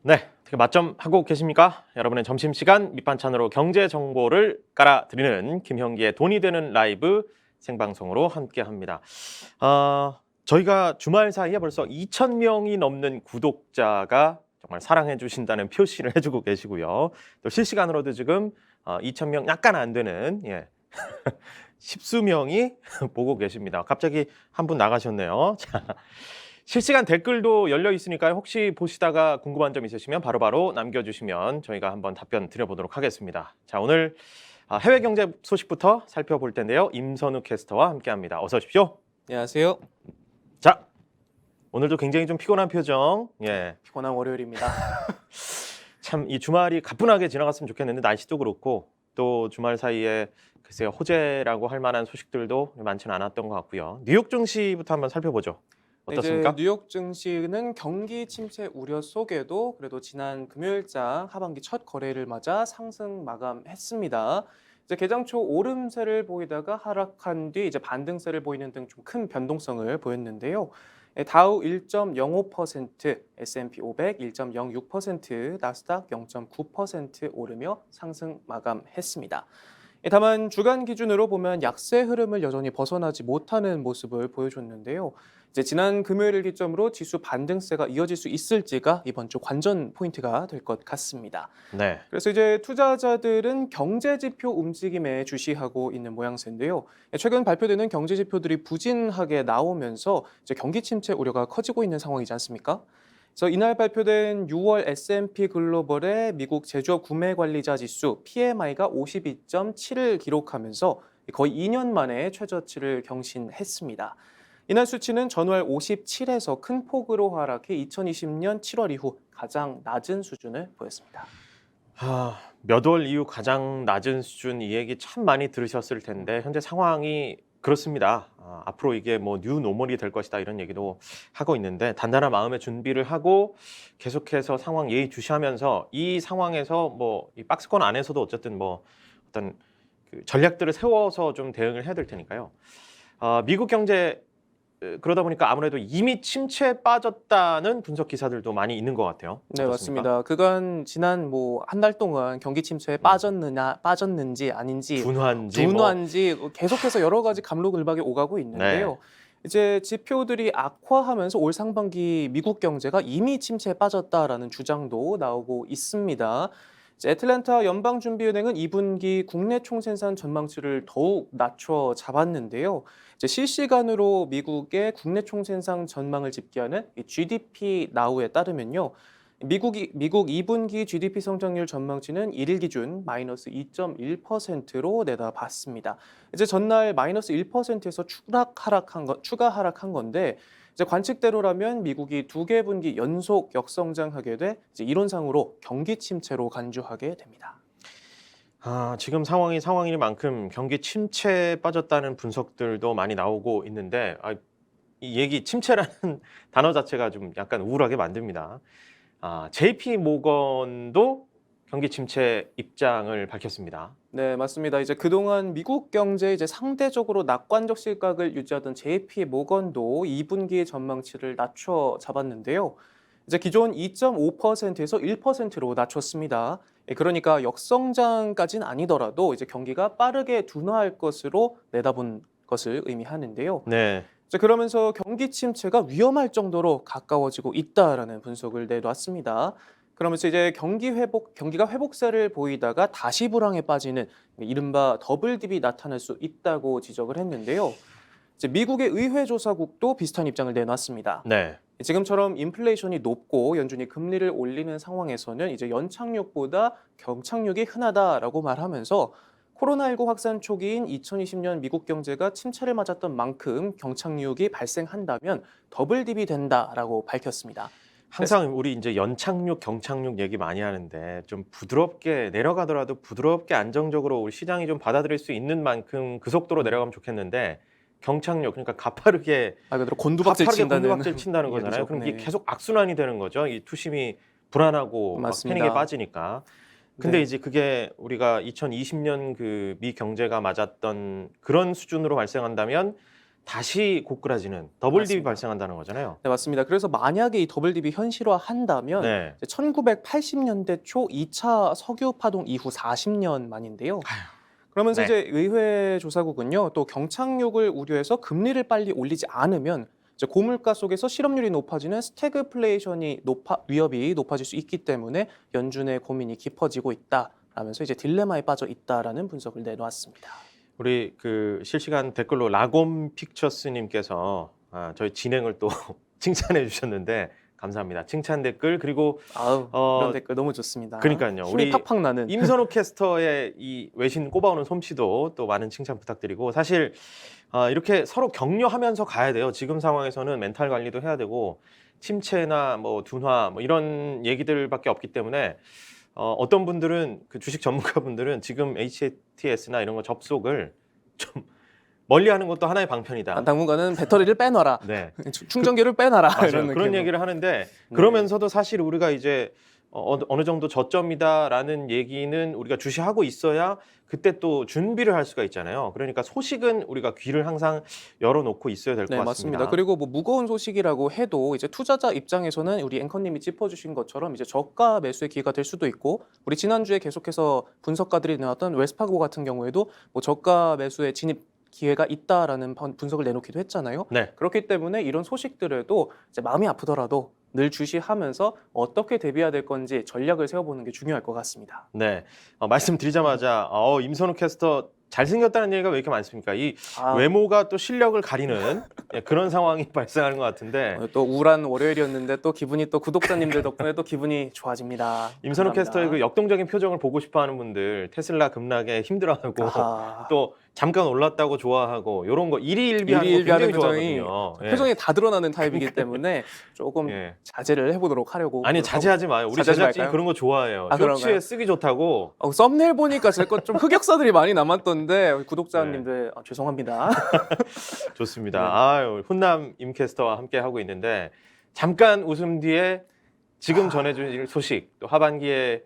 네, 어떻게 맛점 하고 계십니까? 여러분의 점심시간 밑반찬으로 경제 정보를 깔아드리는 김형기의 돈이 되는 라이브 생방송으로 함께합니다. 저희가 주말 사이에 벌써 2,000명이 넘는 구독자가 정말 사랑해 주신다는 표시를 해주고 계시고요. 또 실시간으로도 지금 2,000명 약간 안 되는 십수명이 보고 계십니다. 갑자기 한 분 나가셨네요. 자, 실시간 댓글도 열려 있으니까요. 혹시 보시다가 궁금한 점 있으시면 바로바로 남겨주시면 저희가 한번 답변 드려보도록 하겠습니다. 자, 오늘 해외 경제 소식부터 살펴볼 텐데요. 임선욱 캐스터와 함께합니다. 어서 오십시오. 안녕하세요. 자, 오늘도 굉장히 좀 피곤한 표정. 예, 피곤한 월요일입니다. 참 이 주말이 가뿐하게 지나갔으면 좋겠는데 날씨도 그렇고 또 주말 사이에 글쎄요 호재라고 할 만한 소식들도 많지는 않았던 것 같고요. 뉴욕 증시부터 한번 살펴보죠. 어떻습니까? 이제 뉴욕 증시는 경기 침체 우려 속에도 그래도 지난 금요일장 하반기 첫 거래를 맞아 상승 마감했습니다. 이제 개장 초 오름세를 보이다가 하락한 뒤 이제 반등세를 보이는 등 좀 큰 변동성을 보였는데요. 다우 1.05%, S&P 500 1.06%, 나스닥 0.9% 오르며 상승 마감했습니다. 다만 주간 기준으로 보면 약세 흐름을 여전히 벗어나지 못하는 모습을 보여줬는데요. 이제 지난 금요일을 기점으로 지수 반등세가 이어질 수 있을지가 이번 주 관전 포인트가 될 것 같습니다. 네. 그래서 이제 투자자들은 경제 지표 움직임에 주시하고 있는 모양새인데요. 최근 발표되는 경제 지표들이 부진하게 나오면서 이제 경기 침체 우려가 커지고 있는 상황이지 않습니까? 그래서 이날 발표된 6월 S&P 글로벌의 미국 제조업 구매 관리자 지수 PMI가 52.7을 기록하면서 거의 2년 만에 최저치를 경신했습니다. 이날 수치는 전월 57에서 큰 폭으로 하락해 2020년 7월 이후 가장 낮은 수준을 보였습니다. 몇 월 이후 가장 낮은 수준 이 얘기 참 많이 들으셨을 텐데 현재 상황이 그렇습니다. 앞으로 이게 뭐 뉴노멀이 될 것이다 이런 얘기도 하고 있는데 단단한 마음의 준비를 하고 계속해서 상황 예의주시하면서 이 상황에서 뭐 이 박스권 안에서도 어쨌든 뭐 어떤 그 전략들을 세워서 좀 대응을 해야 될 테니까요. 미국 경제 그러다 보니까 아무래도 이미 침체에 빠졌다는 분석 기사들도 많이 있는 것 같아요. 네, 어떻습니까? 맞습니다. 그간 지난 뭐 한 달 동안 경기 침체에 빠졌는지 아닌지 둔화인지 뭐 둔화인지 계속해서 여러 가지 감로글박이 오가고 네. 있는데요. 이제 지표들이 악화하면서 올 상반기 미국 경제가 이미 침체에 빠졌다라는 주장도 나오고 있습니다. 이제 애틀랜타 연방준비은행은 2분기 국내 총생산 전망치를 더욱 낮춰 잡았는데요. 이제 실시간으로 미국의 국내 총생산 전망을 집계하는 이 GDP 나우에 따르면요. 미국 2분기 GDP 성장률 전망치는 1일 기준 마이너스 2.1%로 내다봤습니다. 이제 전날 마이너스 1%에서 추가 하락한 건데 이제 관측대로라면 미국이 두 개 분기 연속 역성장하게 돼 이제 이론상으로 경기 침체로 간주하게 됩니다. 지금 상황이니만큼 경기 침체에 빠졌다는 분석들도 많이 나오고 있는데 이 얘기 침체라는 단어 자체가 좀 약간 우울하게 만듭니다. JP 모건도 경기 침체 입장을 밝혔습니다. 네, 맞습니다. 이제 그동안 미국 경제 이제 상대적으로 낙관적 시각을 유지하던 JP 모건도 2분기 전망치를 낮춰 잡았는데요. 이제 기존 2.5%에서 1%로 낮췄습니다. 그러니까 역성장까지는 아니더라도 이제 경기가 빠르게 둔화할 것으로 내다본 것을 의미하는데요. 네. 이제 그러면서 경기 침체가 위험할 정도로 가까워지고 있다라는 분석을 내놨습니다. 그러면서 이제 경기가 회복세를 보이다가 다시 불황에 빠지는 이른바 더블 딥이 나타날 수 있다고 지적을 했는데요. 이제 미국의 의회 조사국도 비슷한 입장을 내놨습니다. 네. 지금처럼 인플레이션이 높고 연준이 금리를 올리는 상황에서는 이제 연착륙보다 경착륙이 흔하다라고 말하면서 코로나19 확산 초기인 2020년 미국 경제가 침체를 맞았던 만큼 경착륙이 발생한다면 더블 딥이 된다라고 밝혔습니다. 항상 우리 이제 연착륙, 경착륙 얘기 많이 하는데 좀 부드럽게 내려가더라도 부드럽게 안정적으로 우리 시장이 좀 받아들일 수 있는 만큼 그 속도로 내려가면 좋겠는데 경착륙 그러니까 가파르게 그대로 곤두박질 친다는 친다는 거잖아요. 얘기죠. 그럼 이게 네. 계속 악순환이 되는 거죠. 이 투심이 불안하고 막 맞습니다. 패닉에 빠지니까. 근데 네. 이제 그게 우리가 2020년 그 미 경제가 맞았던 그런 수준으로 발생한다면 다시 고꾸라지는 더블 딥이 맞습니다. 발생한다는 거잖아요. 네, 맞습니다. 그래서 만약에 이 더블 딥이 현실화한다면 네. 1980년대 초 2차 석유 파동 이후 40년 만인데요. 그러면서 네. 이제 의회 조사국은요, 또 경착륙을 우려해서 금리를 빨리 올리지 않으면 이제 고물가 속에서 실업률이 높아지는 스태그플레이션이 위협이 높아질 수 있기 때문에 연준의 고민이 깊어지고 있다라면서 이제 딜레마에 빠져 있다라는 분석을 내놓았습니다. 우리 그 실시간 댓글로 라곰 픽처스님께서 저희 진행을 또 칭찬해 주셨는데 감사합니다. 칭찬 댓글 그리고 아우, 어, 이런 댓글 너무 좋습니다. 그러니까요. 힘이 우리 팍팍 나는. 임선욱 캐스터의 이 외신 꼽아오는 솜씨도 또 많은 칭찬 부탁드리고 사실 이렇게 서로 격려하면서 가야 돼요. 지금 상황에서는 멘탈 관리도 해야 되고 침체나 뭐 둔화 뭐 이런 얘기들밖에 없기 때문에 어떤 분들은 그 주식 전문가분들은 지금 HTS나 이런 거 접속을 좀 멀리하는 것도 하나의 방편이다. 당분간은 배터리를 빼놔라. 네. 충전기를 빼놔라. 맞아요. 이런 그런 느낌으로. 얘기를 하는데 그러면서도 사실 우리가 이제 어느 정도 저점이다라는 얘기는 우리가 주시하고 있어야 그때 또 준비를 할 수가 있잖아요. 그러니까 소식은 우리가 귀를 항상 열어놓고 있어야 될 것 네, 같습니다. 맞습니다. 그리고 뭐 무거운 소식이라고 해도 이제 투자자 입장에서는 우리 앵커님이 짚어주신 것처럼 이제 저가 매수의 기회가 될 수도 있고 우리 지난주에 계속해서 분석가들이 내놨던 웰스파고 같은 경우에도 뭐 저가 매수의 진입 기회가 있다라는 분석을 내놓기도 했잖아요. 네. 그렇기 때문에 이런 소식들에도 이제 마음이 아프더라도 늘 주시하면서 어떻게 대비해야 될 건지 전략을 세워보는 게 중요할 것 같습니다. 네. 말씀드리자마자 임선욱 캐스터 잘생겼다는 얘기가 왜 이렇게 많습니까? 이 아, 외모가 또 실력을 가리는 그런 상황이 발생하는 것 같은데 또 우울한 월요일이었는데 또 기분이 또 구독자님들 덕분에 또 기분이 좋아집니다. 임선욱 감사합니다. 캐스터의 그 역동적인 표정을 보고 싶어하는 분들 테슬라 급락에 힘들어하고 아하. 또 잠깐 올랐다고 좋아하고 이런 거 일희일비하는 거 일희일비하는 굉장히 표정이 좋아하거든요. 예. 표정이 다 드러나는 타입이기 때문에 조금 예. 자제를 해보도록 하려고. 아니 자제하지 마요. 우리 자제하지 제작진이 말까요? 그런 거 좋아해요. 아, 쇼츠에 그런가요? 쓰기 좋다고. 썸네일 보니까 제 거 좀 흑역사들이 많이 남았던데 구독자님들 죄송합니다. 좋습니다. 네. 아유, 훈남 임캐스터와 함께 하고 있는데 잠깐 웃음 뒤에 지금 전해준 소식 또 하반기에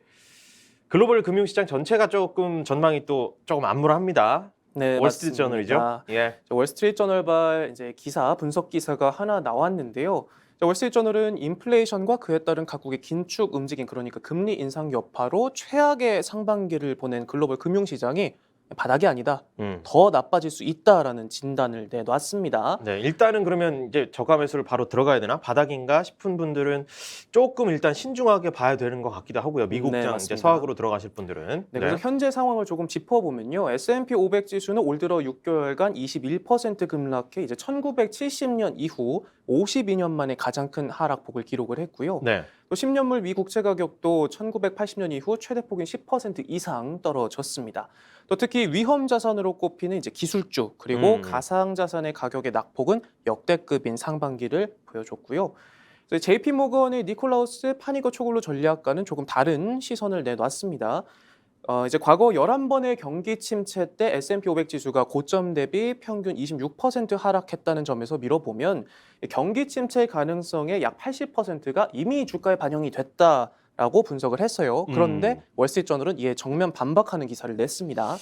글로벌 금융시장 전체가 조금 전망이 또 조금 암울합니다. 네, 월스트리트 저널이죠. 맞습니다. 예. 월스트리트 저널발 이제 분석 기사가 하나 나왔는데요. 월스트리트 저널은 인플레이션과 그에 따른 각국의 긴축 움직임, 그러니까 금리 인상 여파로 최악의 상반기를 보낸 글로벌 금융시장이 바닥이 아니다, 더 나빠질 수 있다라는 진단을 내놨습니다. 네, 일단은 그러면 이제 저가 매수를 바로 들어가야 되나? 바닥인가 싶은 분들은 조금 일단 신중하게 봐야 되는 것 같기도 하고요. 미국장 이제 맞습니다. 서학으로 들어가실 분들은. 네, 그래서 현재 상황을 조금 짚어보면요. S&P 500 지수는 올 들어 6개월간 21% 급락해 이제 1970년 이후 52년 만에 가장 큰 하락폭을 기록을 했고요. 네. 또 10년물 미 국채 가격도 1980년 이후 최대폭인 10% 이상 떨어졌습니다. 또 특히 위험 자산으로 꼽히는 이제 기술주 그리고 가상 자산의 가격의 낙폭은 역대급인 상반기를 보여줬고요. JP 모건의 니콜라우스 파니거 초글로 전략가는 조금 다른 시선을 내놨습니다. 이제 과거 11번의 경기 침체 때 S&P 500 지수가 고점 대비 평균 26% 하락했다는 점에서 미뤄보면 경기 침체 가능성의 약 80%가 이미 주가에 반영이 됐다라고 분석을 했어요. 그런데 월스트리트 저널은 이에 정면 반박하는 기사를 냈습니다.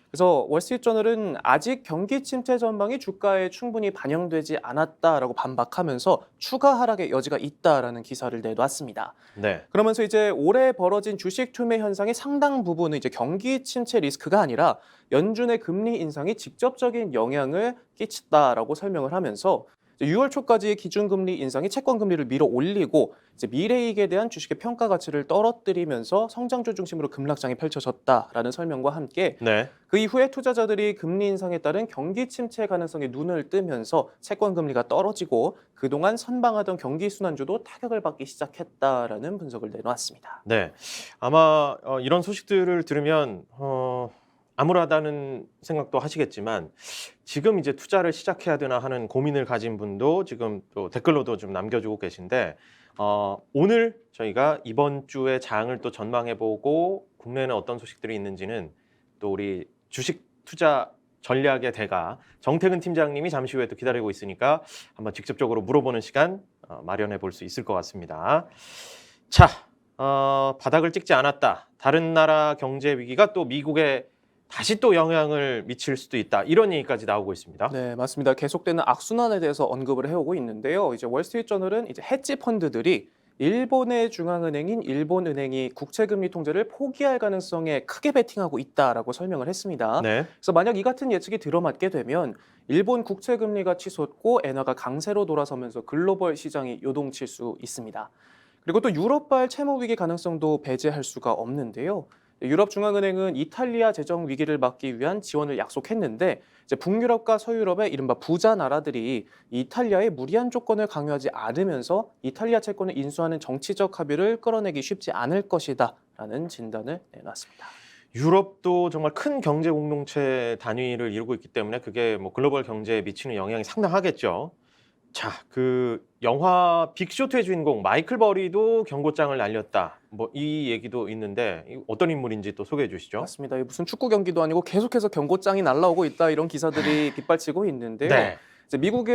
그래서 월스트리트 저널은 아직 경기 침체 전망이 주가에 충분히 반영되지 않았다라고 반박하면서 추가 하락의 여지가 있다라는 기사를 내놨습니다. 네. 그러면서 이제 올해 벌어진 주식 투매 현상의 상당 부분은 이제 경기 침체 리스크가 아니라 연준의 금리 인상이 직접적인 영향을 끼쳤다라고 설명을 하면서 6월 초까지의 기준금리 인상이 채권금리를 밀어 올리고 이제 미래이익에 대한 주식의 평가 가치를 떨어뜨리면서 성장주 중심으로 급락장이 펼쳐졌다라는 설명과 함께 네. 그 이후에 투자자들이 금리 인상에 따른 경기 침체 가능성에 눈을 뜨면서 채권금리가 떨어지고 그동안 선방하던 경기 순환주도 타격을 받기 시작했다라는 분석을 내놓았습니다. 네. 아마 이런 소식들을 들으면 암울하다는 생각도 하시겠지만 지금 이제 투자를 시작해야 되나 하는 고민을 가진 분도 지금 또 댓글로도 좀 남겨주고 계신데 오늘 저희가 이번 주의 장을 또 전망해보고 국내에는 어떤 소식들이 있는지는 또 우리 주식 투자 전략의 대가 정태근 팀장님이 잠시 후에 또 기다리고 있으니까 한번 직접적으로 물어보는 시간 마련해 볼 수 있을 것 같습니다. 자, 바닥을 찍지 않았다. 다른 나라 경제 위기가 또 미국의 다시 또 영향을 미칠 수도 있다. 이런 얘기까지 나오고 있습니다. 네, 맞습니다. 계속되는 악순환에 대해서 언급을 해오고 있는데요. 이제 월스트리트저널은 이제 헤지 펀드들이 일본의 중앙은행인 일본은행이 국채금리 통제를 포기할 가능성에 크게 베팅하고 있다라고 설명을 했습니다. 네. 그래서 만약 이 같은 예측이 들어맞게 되면 일본 국채금리가 치솟고 엔화가 강세로 돌아서면서 글로벌 시장이 요동칠 수 있습니다. 그리고 또 유럽발 채무 위기 가능성도 배제할 수가 없는데요. 유럽 중앙은행은 이탈리아 재정 위기를 막기 위한 지원을 약속했는데 이제 북유럽과 서유럽의 이른바 부자 나라들이 이탈리아의 무리한 조건을 강요하지 않으면서 이탈리아 채권을 인수하는 정치적 합의를 끌어내기 쉽지 않을 것이다라는 진단을 내놨습니다. 유럽도 정말 큰 경제 공동체 단위를 이루고 있기 때문에 그게 뭐 글로벌 경제에 미치는 영향이 상당하겠죠. 자, 그 영화 빅쇼트의 주인공 마이클 버리도 경고장을 날렸다. 뭐 이 얘기도 있는데 어떤 인물인지 또 소개해 주시죠. 맞습니다. 이게 무슨 축구 경기도 아니고 계속해서 경고장이 날라오고 있다 이런 기사들이 빗발치고 있는데요. 네. 이제 미국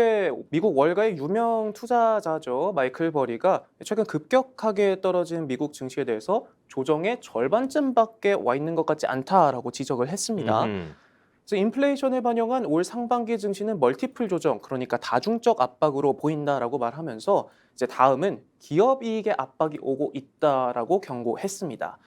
월가의 유명 투자자죠. 마이클 버리가 최근 급격하게 떨어진 미국 증시에 대해서 조정의 절반쯤밖에 와 있는 것 같지 않다라고 지적을 했습니다. 그래서 인플레이션에 반영한 올 상반기 증시는 멀티플 조정, 그러니까 다중적 압박으로 보인다라고 말하면서 이제 다음은 기업 이익의 압박이 오고 있다라고 경고했습니다.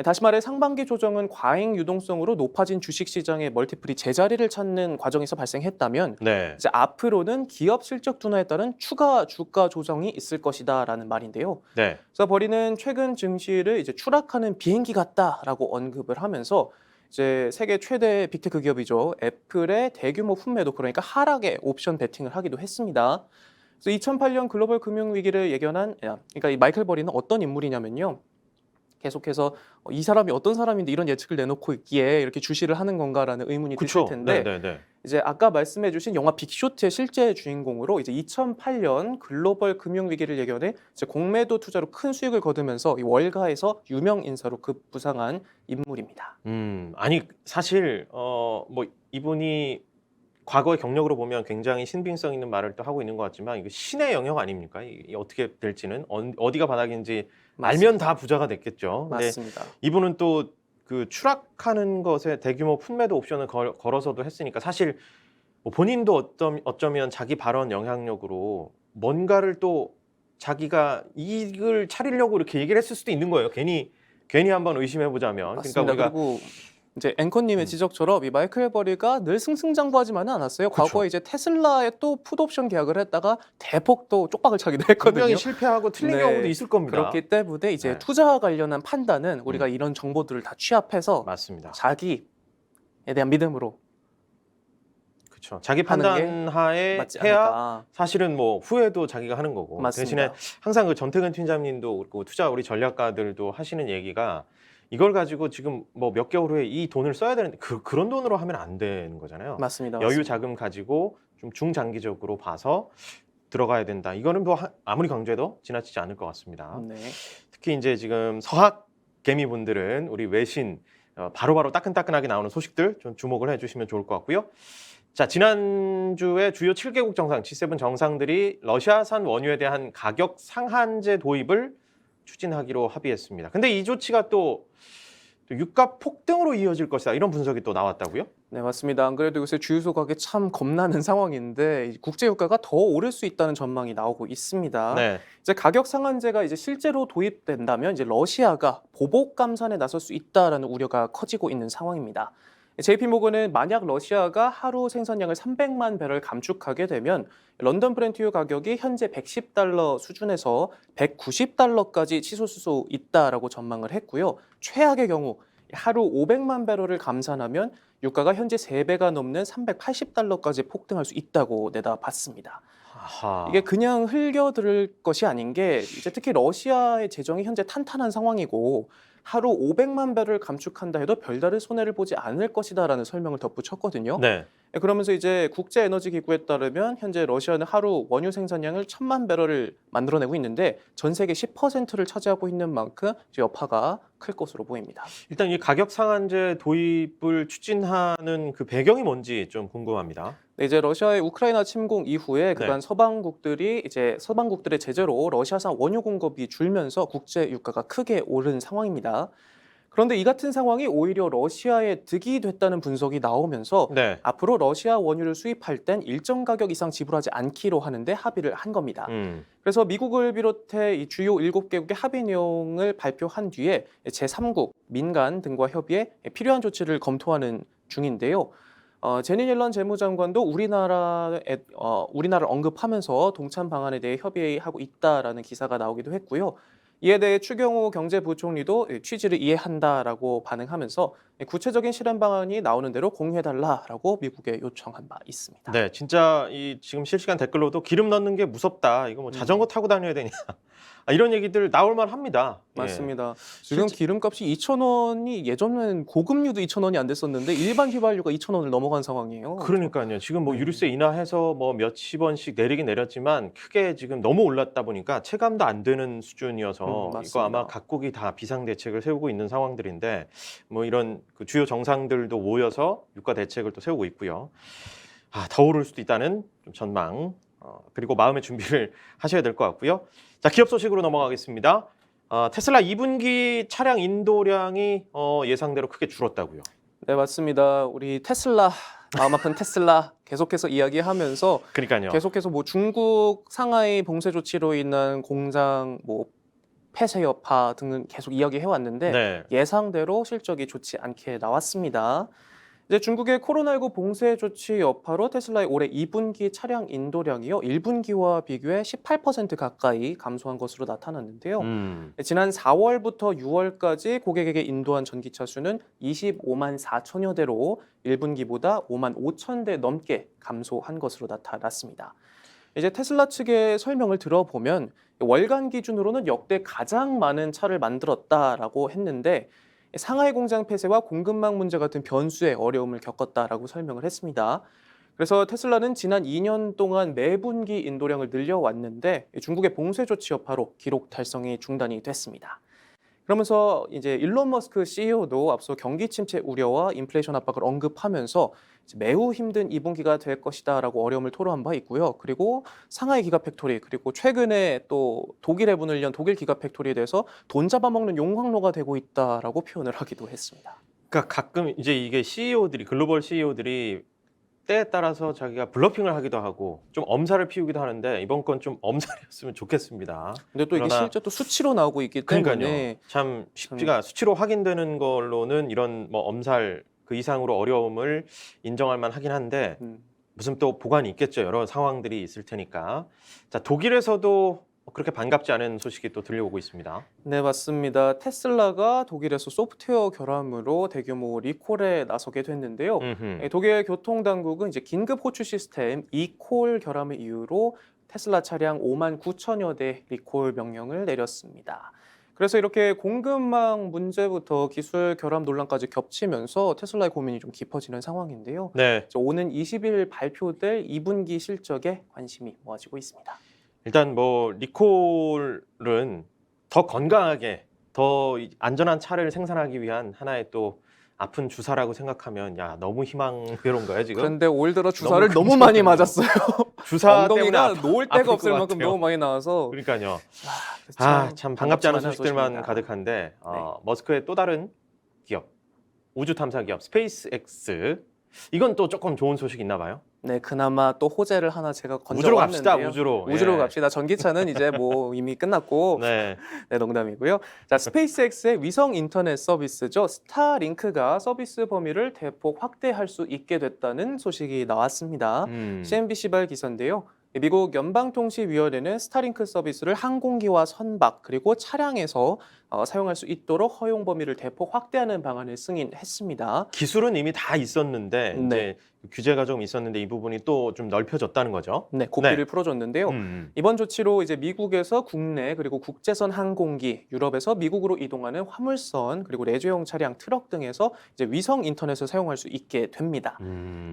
다시 말해 상반기 조정은 과잉 유동성으로 높아진 주식 시장의 멀티플이 제자리를 찾는 과정에서 발생했다면 네. 이제 앞으로는 기업 실적 둔화에 따른 추가 주가 조정이 있을 것이다라는 말인데요. 네. 그래서 버리는 최근 증시를 이제 추락하는 비행기 같다라고 언급을 하면서 이제 세계 최대 빅테크 기업이죠. 애플의 대규모 순매도 그러니까 하락에 옵션 베팅을 하기도 했습니다. 그래서 2008년 글로벌 금융 위기를 예견한 그러니까 이 마이클 버리는 어떤 인물이냐면요. 계속해서 이 사람이 어떤 사람인데 이런 예측을 내놓고 있기에 이렇게 주시를 하는 건가라는 의문이 드실 그렇죠. 텐데 네. 이제 아까 말씀해주신 영화 빅쇼트의 실제 주인공으로 이제 2008년 글로벌 금융 위기를 예견해 이제 공매도 투자로 큰 수익을 거두면서 이 월가에서 유명 인사로 급부상한 인물입니다. 아니 사실 뭐 이분이 과거의 경력으로 보면 굉장히 신빙성 있는 말을 또 하고 있는 것 같지만 이거 신의 영역 아닙니까? 이게 어떻게 될지는 어디가 바닥인지 알면 다 부자가 됐겠죠. 근데 맞습니다. 이분은 또 그 추락하는 것에 대규모 품매도 옵션을 걸어서도 했으니까 사실 뭐 본인도 어쩌면 자기 발언 영향력으로 뭔가를 또 자기가 이익을 차리려고 이렇게 얘기를 했을 수도 있는 거예요. 괜히 한번 의심해 보자면. 맞습니다. 그러니까 우리가 그리고 이제 앵커님의 지적처럼 이 마이클 버리가 늘 승승장구하지만은 않았어요. 그쵸. 과거에 이제 테슬라에 또 풋옵션 계약을 했다가 대폭 또 쪽박을 차기도 했거든요. 분명히 실패하고 틀린 네. 경우도 있을 겁니다. 그렇기 때문에 이제 네. 투자와 관련한 판단은 우리가 이런 정보들을 다 취합해서 맞습니다. 자기에 대한 믿음으로 그렇죠. 자기 하는 게 판단하에 맞지 해야 않을까. 사실은 뭐 후회도 자기가 하는 거고. 맞습니다. 대신에 항상 그 전태근 팀장님도 그리고 투자 우리 전략가들도 하시는 얘기가 이걸 가지고 지금 뭐 몇 개월 후에 이 돈을 써야 되는데 그런 돈으로 하면 안 되는 거잖아요. 맞습니다. 여유 자금 가지고 좀 중장기적으로 봐서 들어가야 된다. 이거는 뭐 아무리 강조해도 지나치지 않을 것 같습니다. 네. 특히 이제 지금 서학 개미분들은 우리 외신 바로바로 따끈따끈하게 나오는 소식들 좀 주목을 해주시면 좋을 것 같고요. 자, 지난주에 주요 7개국 정상, G7 정상들이 러시아산 원유에 대한 가격 상한제 도입을 추진하기로 합의했습니다. 근데 이 조치가 또 유가 폭등으로 이어질 것이다. 이런 분석이 또 나왔다고요? 네, 맞습니다. 안 그래도 요새 주유소 가격 참 겁나는 상황인데 국제 유가가 더 오를 수 있다는 전망이 나오고 있습니다. 네. 이제 가격 상한제가 이제 실제로 도입된다면 이제 러시아가 보복 감산에 나설 수 있다라는 우려가 커지고 있는 상황입니다. JP모건은 만약 러시아가 하루 생산량을 300만 배럴 감축하게 되면 런던 브렌트유 가격이 현재 110달러 수준에서 190달러까지 치솟을 수 있다라고 전망을 했고요. 최악의 경우 하루 500만 배럴을 감산하면 유가가 현재 3배가 넘는 380달러까지 폭등할 수 있다고 내다봤습니다. 아하. 이게 그냥 흘겨들을 것이 아닌 게 이제 특히 러시아의 재정이 현재 탄탄한 상황이고 하루 500만 배럴 감축한다 해도 별다른 손해를 보지 않을 것이다라는 설명을 덧붙였거든요. 네. 그러면서 이제 국제에너지기구에 따르면 현재 러시아는 하루 원유 생산량을 1000만 배럴을 만들어내고 있는데 전 세계 10%를 차지하고 있는 만큼 이제 여파가 클 것으로 보입니다. 일단 이 가격 상한제 도입을 추진하는 그 배경이 뭔지 좀 궁금합니다. 네, 이제 러시아의 우크라이나 침공 이후에 그간 서방국들의 제재로 러시아산 원유 공급이 줄면서 국제 유가가 크게 오른 상황입니다. 그런데 이 같은 상황이 오히려 러시아에 득이 됐다는 분석이 나오면서 네. 앞으로 러시아 원유를 수입할 땐 일정 가격 이상 지불하지 않기로 하는데 합의를 한 겁니다. 그래서 미국을 비롯해 이 주요 7개국의 합의 내용을 발표한 뒤에 제3국, 민간 등과 협의해 필요한 조치를 검토하는 중인데요. 제니 옐런 재무장관도 우리나라를 언급하면서 동참 방안에 대해 협의하고 있다라는 기사가 나오기도 했고요. 이에 대해 추경호 경제부총리도 취지를 이해한다라고 반응하면서 구체적인 실행 방안이 나오는 대로 공유해달라라고 미국에 요청한 바 있습니다. 네, 진짜 이 지금 실시간 댓글로도 기름 넣는 게 무섭다. 이거 뭐 자전거 타고 다녀야 되냐. 이런 얘기들 나올 만합니다. 예. 맞습니다. 지금 기름값이 2,000원이 예전에는 고급류도 2,000원이 안 됐었는데 일반 휘발유가 2,000원을 넘어간 상황이에요. 그러니까요. 지금 뭐 유류세 인하해서 뭐 몇십 원씩 내리긴 내렸지만 크게 지금 너무 올랐다 보니까 체감도 안 되는 수준이어서 이거 맞습니다. 아마 각국이 다 비상 대책을 세우고 있는 상황들인데 뭐 이런 그 주요 정상들도 모여서 유가 대책을 또 세우고 있고요. 더 오를 수도 있다는 좀 전망 그리고 마음의 준비를 하셔야 될 것 같고요. 자, 기업 소식으로 넘어가겠습니다. 테슬라 2분기 차량 인도량이 예상대로 크게 줄었다고요. 네, 맞습니다. 우리 테슬라, 마음 아픈 테슬라 계속해서 이야기하면서 그러니까요. 계속해서 뭐 중국 상하이 봉쇄 조치로 인한 공장 뭐 폐쇄 여파 등은 계속 이야기해 왔는데 네. 예상대로 실적이 좋지 않게 나왔습니다. 이제 중국의 코로나19 봉쇄 조치 여파로 테슬라의 올해 2분기 차량 인도량이요 1분기와 비교해 18% 가까이 감소한 것으로 나타났는데요. 지난 4월부터 6월까지 고객에게 인도한 전기차 수는 25만 4천여 대로 1분기보다 5만 5천 대 넘게 감소한 것으로 나타났습니다. 이제 테슬라 측의 설명을 들어보면 월간 기준으로는 역대 가장 많은 차를 만들었다라고 했는데 상하이 공장 폐쇄와 공급망 문제 같은 변수에 어려움을 겪었다라고 설명을 했습니다. 그래서 테슬라는 지난 2년 동안 매분기 인도량을 늘려왔는데 중국의 봉쇄 조치 여파로 기록 달성이 중단이 됐습니다. 그러면서 이제 일론 머스크 CEO도 앞서 경기 침체 우려와 인플레이션 압박을 언급하면서 매우 힘든 2분기가 될 것이다라고 어려움을 토로한 바 있고요. 그리고 상하이 기가 팩토리 그리고 최근에 또 독일에 문을 연 독일 기가 팩토리에 대해서 돈 잡아먹는 용광로가 되고 있다라고 표현을 하기도 했습니다. 그러니까 가끔 이제 이게 CEO들이 글로벌 CEO들이 때에 따라서 자기가 블러핑을 하기도 하고 좀 엄살을 피우기도 하는데 이번 건 좀 엄살이었으면 좋겠습니다. 근데 또 이게 그러나 실제 또 수치로 나오고 있기 때문에 그러니까요. 참 쉽지가 수치로 확인되는 걸로는 이런 뭐 엄살 그 이상으로 어려움을 인정할 만하긴 한데 무슨 또 보관이 있겠죠. 여러 상황들이 있을 테니까. 자, 독일에서도 그렇게 반갑지 않은 소식이 또 들려오고 있습니다. 네, 맞습니다. 테슬라가 독일에서 소프트웨어 결함으로 대규모 리콜에 나서게 됐는데요. 독일 교통당국은 이제 긴급 호출 시스템 이콜 결함을 이유로 테슬라 차량 5만 9천여 대 리콜 명령을 내렸습니다. 그래서 이렇게 공급망 문제부터 기술 결함 논란까지 겹치면서 테슬라의 고민이 좀 깊어지는 상황인데요. 네. 오는 20일 발표될 2분기 실적에 관심이 모아지고 있습니다. 일단 뭐 리콜은 더 건강하게 더 안전한 차를 생산하기 위한 하나의 또 아픈 주사라고 생각하면 야 너무 희망외로운 거야 지금. 그런데 올 들어 주사를 너무 너무 많이 맞았어요. 주사 때문에 엉덩이가 놓을 아플 데가 없을 것 만큼 같아요. 너무 많이 나와서 그러니까요. 참 참 반갑지 않은 반갑지만한 소식들만 소식입니다. 가득한데 네. 머스크의 또 다른 기업 우주 탐사 기업 스페이스X 이건 또 조금 좋은 소식 있나 봐요. 네, 그나마 또 호재를 하나 제가 우주로 갑시다. 건져왔는데요. 우주로. 예. 갑시다. 전기차는 이제 뭐 이미 끝났고 네. 네, 농담이고요. 자, 스페이스X의 위성 인터넷 서비스죠. 스타링크가 서비스 범위를 대폭 확대할 수 있게 됐다는 소식이 나왔습니다. CNBC발 기사인데요. 미국 연방통신위원회는 스타링크 서비스를 항공기와 선박 그리고 차량에서 사용할 수 있도록 허용 범위를 대폭 확대하는 방안을 승인했습니다. 기술은 이미 다 있었는데 네. 이제 규제가 좀 있었는데 이 부분이 또 좀 넓혀졌다는 거죠. 네, 고삐를 풀어줬는데요. 이번 조치로 이제 미국에서 국내 그리고 국제선 항공기, 유럽에서 미국으로 이동하는 화물선 그리고 레저용 차량, 트럭 등에서 이제 위성 인터넷을 사용할 수 있게 됩니다.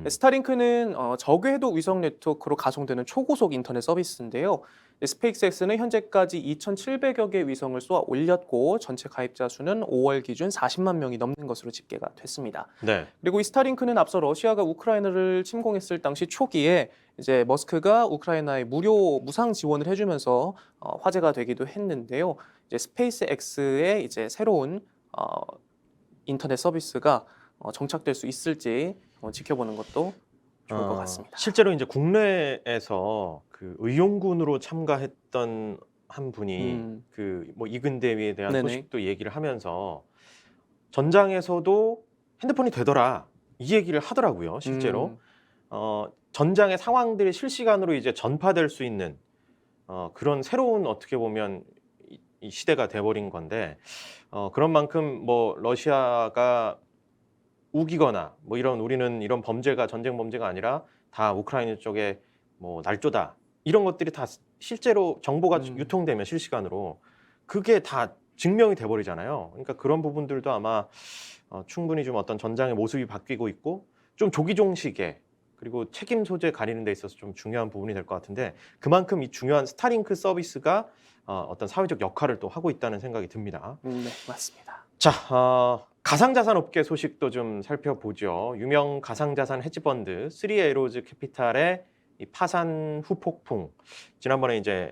스타링크는 저궤도 위성 네트워크로 가송되는 초고속 인터넷 서비스인데요. 스페이스X는 현재까지 2,700여 개 위성을 쏘아 올렸고 전체 가입자 수는 5월 기준 40만 명이 넘는 것으로 집계가 됐습니다. 네. 그리고 이 스타링크는 앞서 러시아가 우크라이나를 침공했을 당시 초기에 이제 머스크가 우크라이나에 무료 무상 지원을 해주면서 화제가 되기도 했는데요. 이제 스페이스X의 이제 새로운 인터넷 서비스가 정착될 수 있을지 지켜보는 것도 좋을 것 같습니다. 실제로 이제 국내에서 그 의용군으로 참가했던 한 분이 그 뭐 이근대위에 대한 네네. 소식도 얘기를 하면서 전장에서도 핸드폰이 되더라 이 얘기를 하더라고요. 실제로 전장의 상황들이 실시간으로 이제 전파될 수 있는 그런 새로운 어떻게 보면 이 시대가 돼버린 건데 그런 만큼 뭐 러시아가 우기거나 뭐 이런 우리는 이런 범죄가 전쟁 범죄가 아니라 다 우크라이나 쪽에 뭐 날조다 이런 것들이 다 실제로 정보가 유통되면 실시간으로 그게 다 증명이 돼 버리잖아요. 그러니까 그런 부분들도 아마 충분히 좀 어떤 전장의 모습이 바뀌고 있고 좀 조기종식에 그리고 책임 소재 가리는 데 있어서 좀 중요한 부분이 될 것 같은데 그만큼 이 중요한 스타링크 서비스가 어떤 사회적 역할을 또 하고 있다는 생각이 듭니다. 네, 맞습니다. 자, 가상자산 업계 소식도 좀 살펴보죠. 유명 가상자산 헤지펀드 3에로즈 캐피탈의 이 파산 후폭풍. 지난번에 이제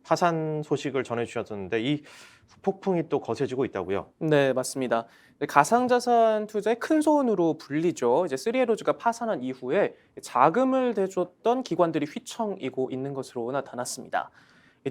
파산 소식을 전해주셨었는데 이 후폭풍이 또 거세지고 있다고요? 네, 맞습니다. 가상자산 투자의 큰 손으로 불리죠. 이제 3에로즈가 파산한 이후에 자금을 대줬던 기관들이 휘청이고 있는 것으로 나타났습니다.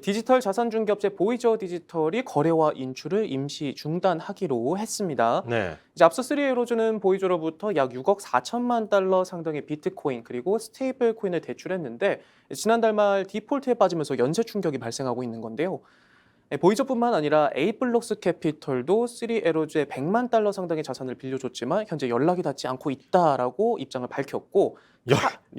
디지털 자산 중개업체 보이저 디지털이 거래와 인출을 임시 중단하기로 했습니다. 네. 이제 앞서 3에로즈는 보이저로부터 약 6억 4천만 달러 상당의 비트코인 그리고 스테이블 코인을 대출했는데 지난달 말 디폴트에 빠지면서 연쇄 충격이 발생하고 있는 건데요. 보이저뿐만 아니라 에이블록스 캐피털도 3에로즈에 100만 달러 상당의 자산을 빌려줬지만 현재 연락이 닿지 않고 있다라고 입장을 밝혔고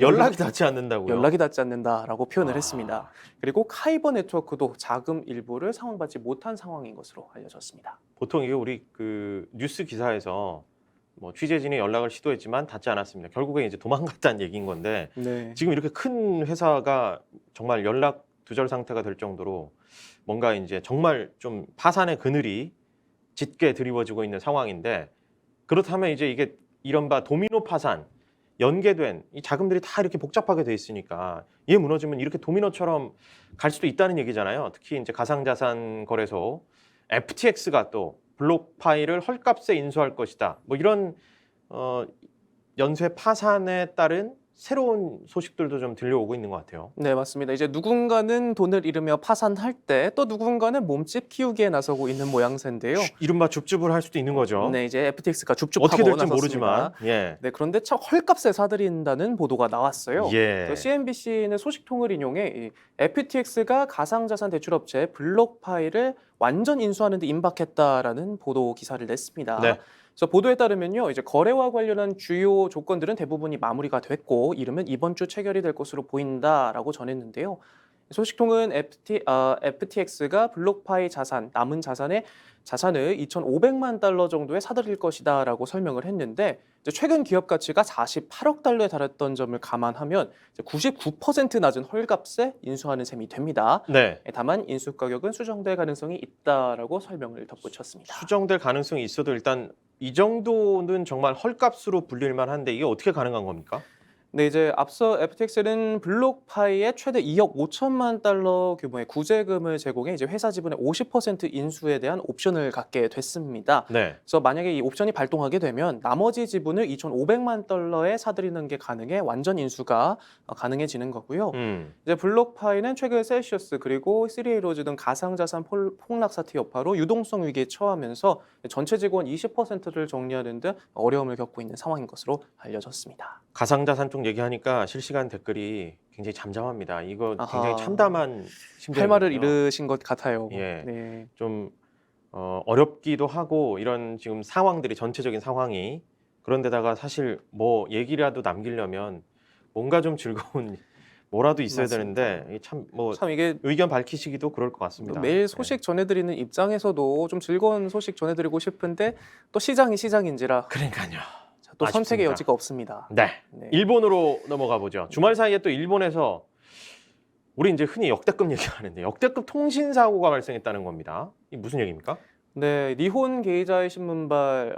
연락이 닿지 않는다고요? 연락이 닿지 않는다라고 표현을 아. 했습니다. 그리고 카이버 네트워크도 자금 일부를 상환받지 못한 상황인 것으로 알려졌습니다. 보통 이게 우리 그 뉴스 기사에서 뭐 취재진이 연락을 시도했지만 닿지 않았습니다. 결국에 이제 도망갔다는 얘기인 건데 네. 지금 이렇게 큰 회사가 정말 연락 두절 상태가 될 정도로 뭔가 이제 정말 좀 파산의 그늘이 짙게 드리워지고 있는 상황인데 그렇다면 이제 이게 이른바 도미노 파산 연계된 이 자금들이 다 이렇게 복잡하게 돼 있으니까 이게 무너지면 이렇게 도미노처럼 갈 수도 있다는 얘기잖아요. 특히 이제 가상자산 거래소 FTX가 또 블록 파일을 헐값에 인수할 것이다. 뭐 이런 연쇄 파산에 따른 새로운 소식들도 좀 들려오고 있는 것 같아요. 네, 맞습니다. 이제 누군가는 돈을 잃으며 파산할 때 또 누군가는 몸집 키우기에 나서고 있는 모양새인데요. 이른바 줍줍을 할 수도 있는 거죠. 네, 이제 FTX가 줍줍하고 어떻게 될지 나섰습니다. 모르지만. 예. 네, 그런데 참 헐값에 사들인다는 보도가 나왔어요. 예. CNBC는 소식통을 인용해 이 FTX가 가상자산 대출업체 블록파이를 완전 인수하는 데 임박했다라는 보도 기사를 냈습니다. 네. 그래서 보도에 따르면요, 이제 거래와 관련한 주요 조건들은 대부분이 마무리가 됐고 이르면 이번 주 체결이 될 것으로 보인다라고 전했는데요. 소식통은 FTX가 블록파이 남은 자산을 2,500만 달러 정도에 사들일 것이다라고 설명을 했는데 이제 최근 기업 가치가 48억 달러에 달했던 점을 감안하면 99% 낮은 헐값에 인수하는 셈이 됩니다. 네. 다만 인수 가격은 수정될 가능성이 있다라고 설명을 덧붙였습니다. 수정될 가능성이 있어도 일단 이 정도는 정말 헐값으로 불릴 만한데 이게 어떻게 가능한 겁니까? 네, 이제 앞서 FTX는 블록파이에 최대 2억 5천만 달러 규모의 구제금을 제공해 이제 회사 지분의 50% 인수에 대한 옵션을 갖게 됐습니다. 네. 그래서 만약에 이 옵션이 발동하게 되면 나머지 지분을 2,500만 달러에 사들이는 게 가능해 완전 인수가 가능해지는 거고요. 이제 블록파이는 최근 셀시어스 그리고 3에로즈 등 가상자산 폭락 사태 여파로 유동성 위기에 처하면서 전체 직원 20%를 정리하는 등 어려움을 겪고 있는 상황인 것으로 알려졌습니다. 가상자산 쪽 얘기하니까 실시간 댓글이 굉장히 잠잠합니다. 이거 굉장히 아하. 참담한 심정이거든요. 할 말을 잃으신 것 같아요. 예. 네. 좀 어렵기도 하고 이런 지금 상황들이 전체적인 상황이 그런데다가 사실 뭐 얘기라도 남기려면 뭔가 좀 즐거운 뭐라도 있어야 맞습니다. 되는데 참 뭐 참 이게 의견 밝히시기도 그럴 것 같습니다. 매일 소식 전해드리는 입장에서도 좀 즐거운 소식 전해드리고 싶은데 또 시장이 시장인지라 그러니까요. 또 선택의 아쉽습니다. 여지가 없습니다. 네. 네. 일본으로 넘어가 보죠. 주말 사이에 또 일본에서 우리 이제 흔히 역대급 얘기하는데 역대급 통신 사고가 발생했다는 겁니다. 이 무슨 얘기입니까? 네, 니혼 게이자이 신문발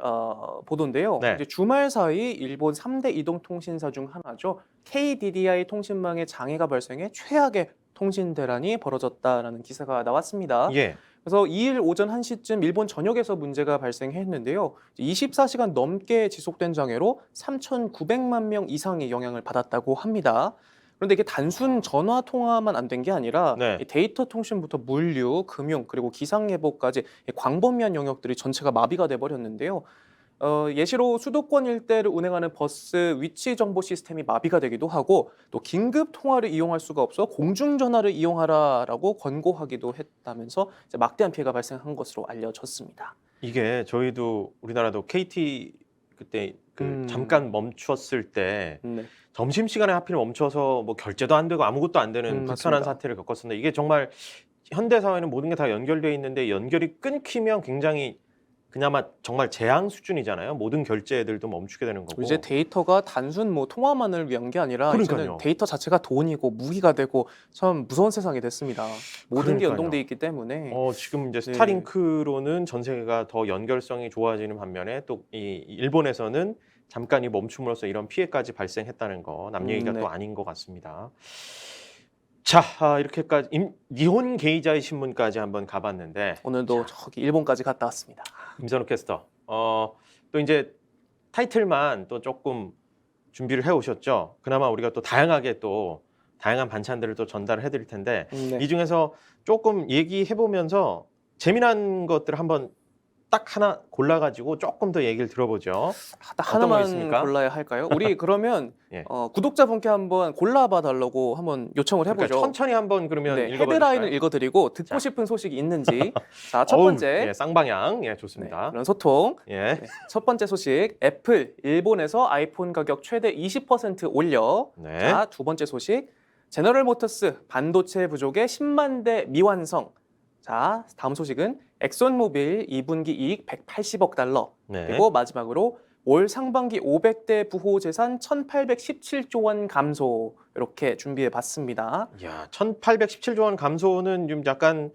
보도인데요. 네. 이제 주말 사이 일본 3대 이동통신사 중 하나죠. KDDI 통신망에 장애가 발생해 최악의 통신 대란이 벌어졌다라는 기사가 나왔습니다. 예. 그래서 2일 오전 1시쯤 일본 전역에서 문제가 발생했는데요. 24시간 넘게 지속된 장애로 3,900만 명 이상이 영향을 받았다고 합니다. 그런데 이게 단순 전화 통화만 안 된 게 아니라 네. 이 데이터 통신부터 물류, 금융, 그리고 기상 예보까지 이 광범위한 영역들이 전체가 마비가 돼 버렸는데요. 예시로 수도권 일대를 운행하는 버스 위치 정보 시스템이 마비가 되기도 하고 또 긴급 통화를 이용할 수가 없어 공중 전화를 이용하라라고 권고하기도 했다면서 이제 막대한 피해가 발생한 것으로 알려졌습니다. 이게 저희도 우리나라도 KT 그때 그 잠깐 멈췄을 때 네. 점심시간에 하필 멈춰서 뭐 결제도 안 되고 아무것도 안 되는 불편한 맞습니다. 사태를 겪었었는데 이게 정말 현대 사회는 모든 게 다 연결돼 있는데 연결이 끊기면 굉장히 그나마 정말 재앙 수준이잖아요. 모든 결제들도 멈추게 되는 거고. 이제 데이터가 단순 뭐 통화만을 위한 게 아니라 그러니까요. 이제는 데이터 자체가 돈이고 무기가 되고 참 무서운 세상이 됐습니다. 모든 게 그러니까요. 연동돼 있기 때문에 지금 이제 네. 스타링크로는 전 세계가 더 연결성이 좋아지는 반면에 또 이 일본에서는 잠깐 이 멈춤으로써 이런 피해까지 발생했다는 거 남 얘기가 네. 또 아닌 것 같습니다. 자, 이렇게까지 니혼 게이자이 신문까지 한번 가봤는데 오늘도 저기 일본까지 갔다 왔습니다. 임선욱 캐스터, 또 이제 타이틀만 또 조금 준비를 해오셨죠. 그나마 우리가 또 다양하게 또 다양한 반찬들을 또 전달을 해드릴 텐데 네. 이 중에서 조금 얘기해보면서 재미난 것들 한번 딱 하나 골라가지고 조금 더 얘기를 들어보죠. 딱 어떤 거 하나만 있습니까? 골라야 할까요? 우리 그러면 예. 구독자분께 한번 골라봐 달라고 한번 요청을 그러니까 해보죠. 천천히 한번 그러면 네, 읽어봐 헤드라인을 줄까요? 읽어드리고 듣고 자. 싶은 소식이 있는지. 자, 첫 어우, 번째 예, 쌍방향, 예, 네, 좋습니다. 그런 소통. 예, 네, 첫 번째 소식, 애플 일본에서 아이폰 가격 최대 20% 올려. 네, 자, 두 번째 소식, 제너럴 모터스 반도체 부족의 10만 대 미완성. 자, 다음 소식은 엑손모빌 2분기 이익 180억 달러. 네. 그리고 마지막으로 올 상반기 500대 부호 재산 1,817조 원 감소. 이렇게 준비해 봤습니다. 야, 1,817조 원 감소는 좀 약간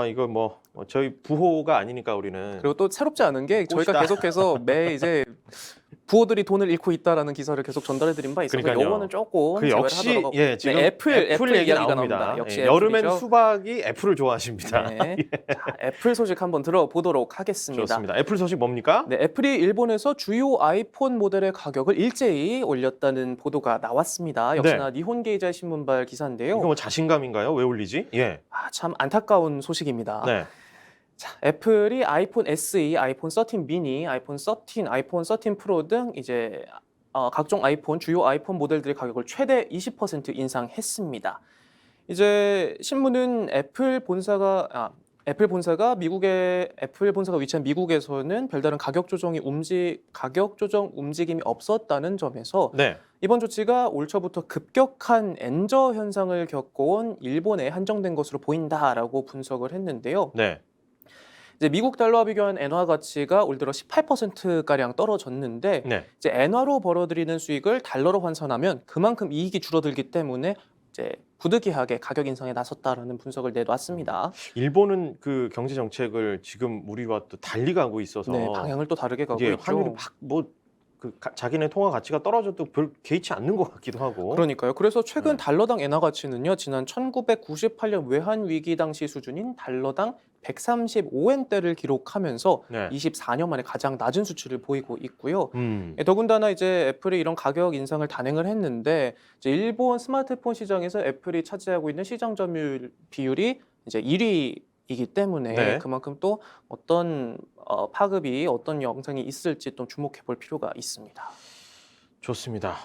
이거 뭐 저희 부호가 아니니까 우리는 그리고 또 새롭지 않은 게 저희가 꽃이다. 계속해서 매 이제 부호들이 돈을 잃고 있다라는 기사를 계속 전달해 드린 바 있어서 그러니까요. 요거는 조금 그 제외를 역시 하도록 예 지금 네, 애플 얘기 이야기가 나옵니다. 나옵니다. 역시 예, 여름엔 애플이죠. 수박이 애플을 좋아하십니다. 네. 자, 애플 소식 한번 들어보도록 하겠습니다. 좋습니다. 애플 소식 뭡니까? 네, 애플이 일본에서 주요 아이폰 모델의 가격을 일제히 올렸다는 보도가 나왔습니다. 역시나 니혼게이자 신문발 기사인데요. 이거 뭐 자신감인가요? 왜 올리지? 예. 참 안타까운 소식입니다. 네. 자, 애플이 아이폰 SE, 아이폰 13 미니, 아이폰 13, 아이폰 13 프로 등 이제 각종 아이폰, 주요 아이폰 모델들의 가격을 최대 20% 인상했습니다. 이제 신문은 애플 본사가 위치한 미국에서는 별다른 가격 조정 움직임이 없었다는 점에서 네. 이번 조치가 올 초부터 급격한 엔저 현상을 겪어온 일본에 한정된 것으로 보인다라고 분석을 했는데요. 네. 이제 미국 달러와 비교한 엔화 가치가 올 들어 18%가량 떨어졌는데 네. 이제 엔화로 벌어들이는 수익을 달러로 환산하면 그만큼 이익이 줄어들기 때문에 이제 부득이하게 가격 인상에 나섰다라는 분석을 내놨습니다. 일본은 그 경제 정책을 지금 우리와 또 달리 가고 있어서 네, 방향을 또 다르게 가고 이제 있죠. 환율이 자기네 통화 가치가 떨어져도 별 개의치 않는 것 같기도 하고. 그러니까요. 그래서 최근 네. 달러당 엔화 가치는요. 지난 1998년 외환 위기 당시 수준인 달러당 135엔대를 기록하면서 네. 24년 만에 가장 낮은 수치를 보이고 있고요. 음. 더군다나 이제 애플이 이런 가격 인상을 단행을 했는데 이제 일본 스마트폰 시장에서 애플이 차지하고 있는 시장 점유율 비율이 이제 1위이기 때문에 네. 그만큼 또 어떤 파급이 어떤 영상이 있을지 좀 주목해 볼 필요가 있습니다. 좋습니다.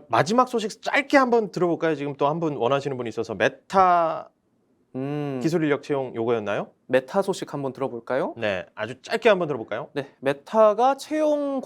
마지막 소식 짧게 한번 들어볼까요? 지금 또 한 분 원하시는 분이 있어서 메타 기술 인력 채용 요거였나요? 메타 소식 한번 들어볼까요? 네, 아주 짧게 한번 들어볼까요? 네, 메타가 채용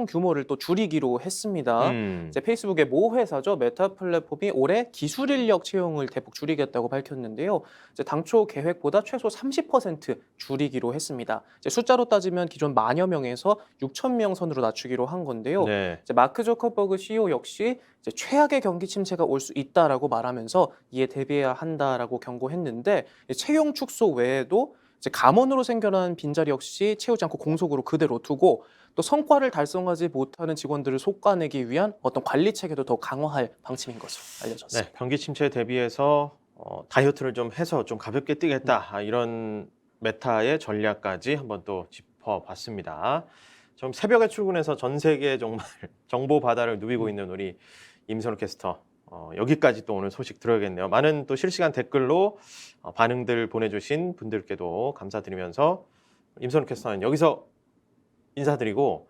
규모를 또 줄이기로 했습니다. 이제 페이스북의 모 회사죠. 메타 플랫폼이 올해 기술 인력 채용을 대폭 줄이겠다고 밝혔는데요. 이제 당초 계획보다 최소 30% 줄이기로 했습니다. 이제 숫자로 따지면 기존 10,000여 명에서 6,000명 선으로 낮추기로 한 건데요. 네. 이제 마크 저커버그 CEO 역시 이제 최악의 경기 침체가 올 수 있다라고 말하면서 이에 대비해야 한다라고 경고했는데 채용 축소 외에도 이제 감원으로 생겨난 빈자리 역시 채우지 않고 공석으로 그대로 두고 또 성과를 달성하지 못하는 직원들을 솎아내기 위한 어떤 관리 체계도 더 강화할 방침인 것으로 알려졌습니다. 네, 경기 침체에 대비해서 다이어트를 좀 해서 좀 가볍게 뛰겠다 이런 메타의 전략까지 한번 또 짚어봤습니다. 좀 새벽에 출근해서 전 세계 정말 정보 바다를 누비고 있는 우리 임선우 캐스터 여기까지 또 오늘 소식 들어야겠네요. 많은 또 실시간 댓글로 반응들 보내주신 분들께도 감사드리면서 임선우 캐스터는 여기서 인사드리고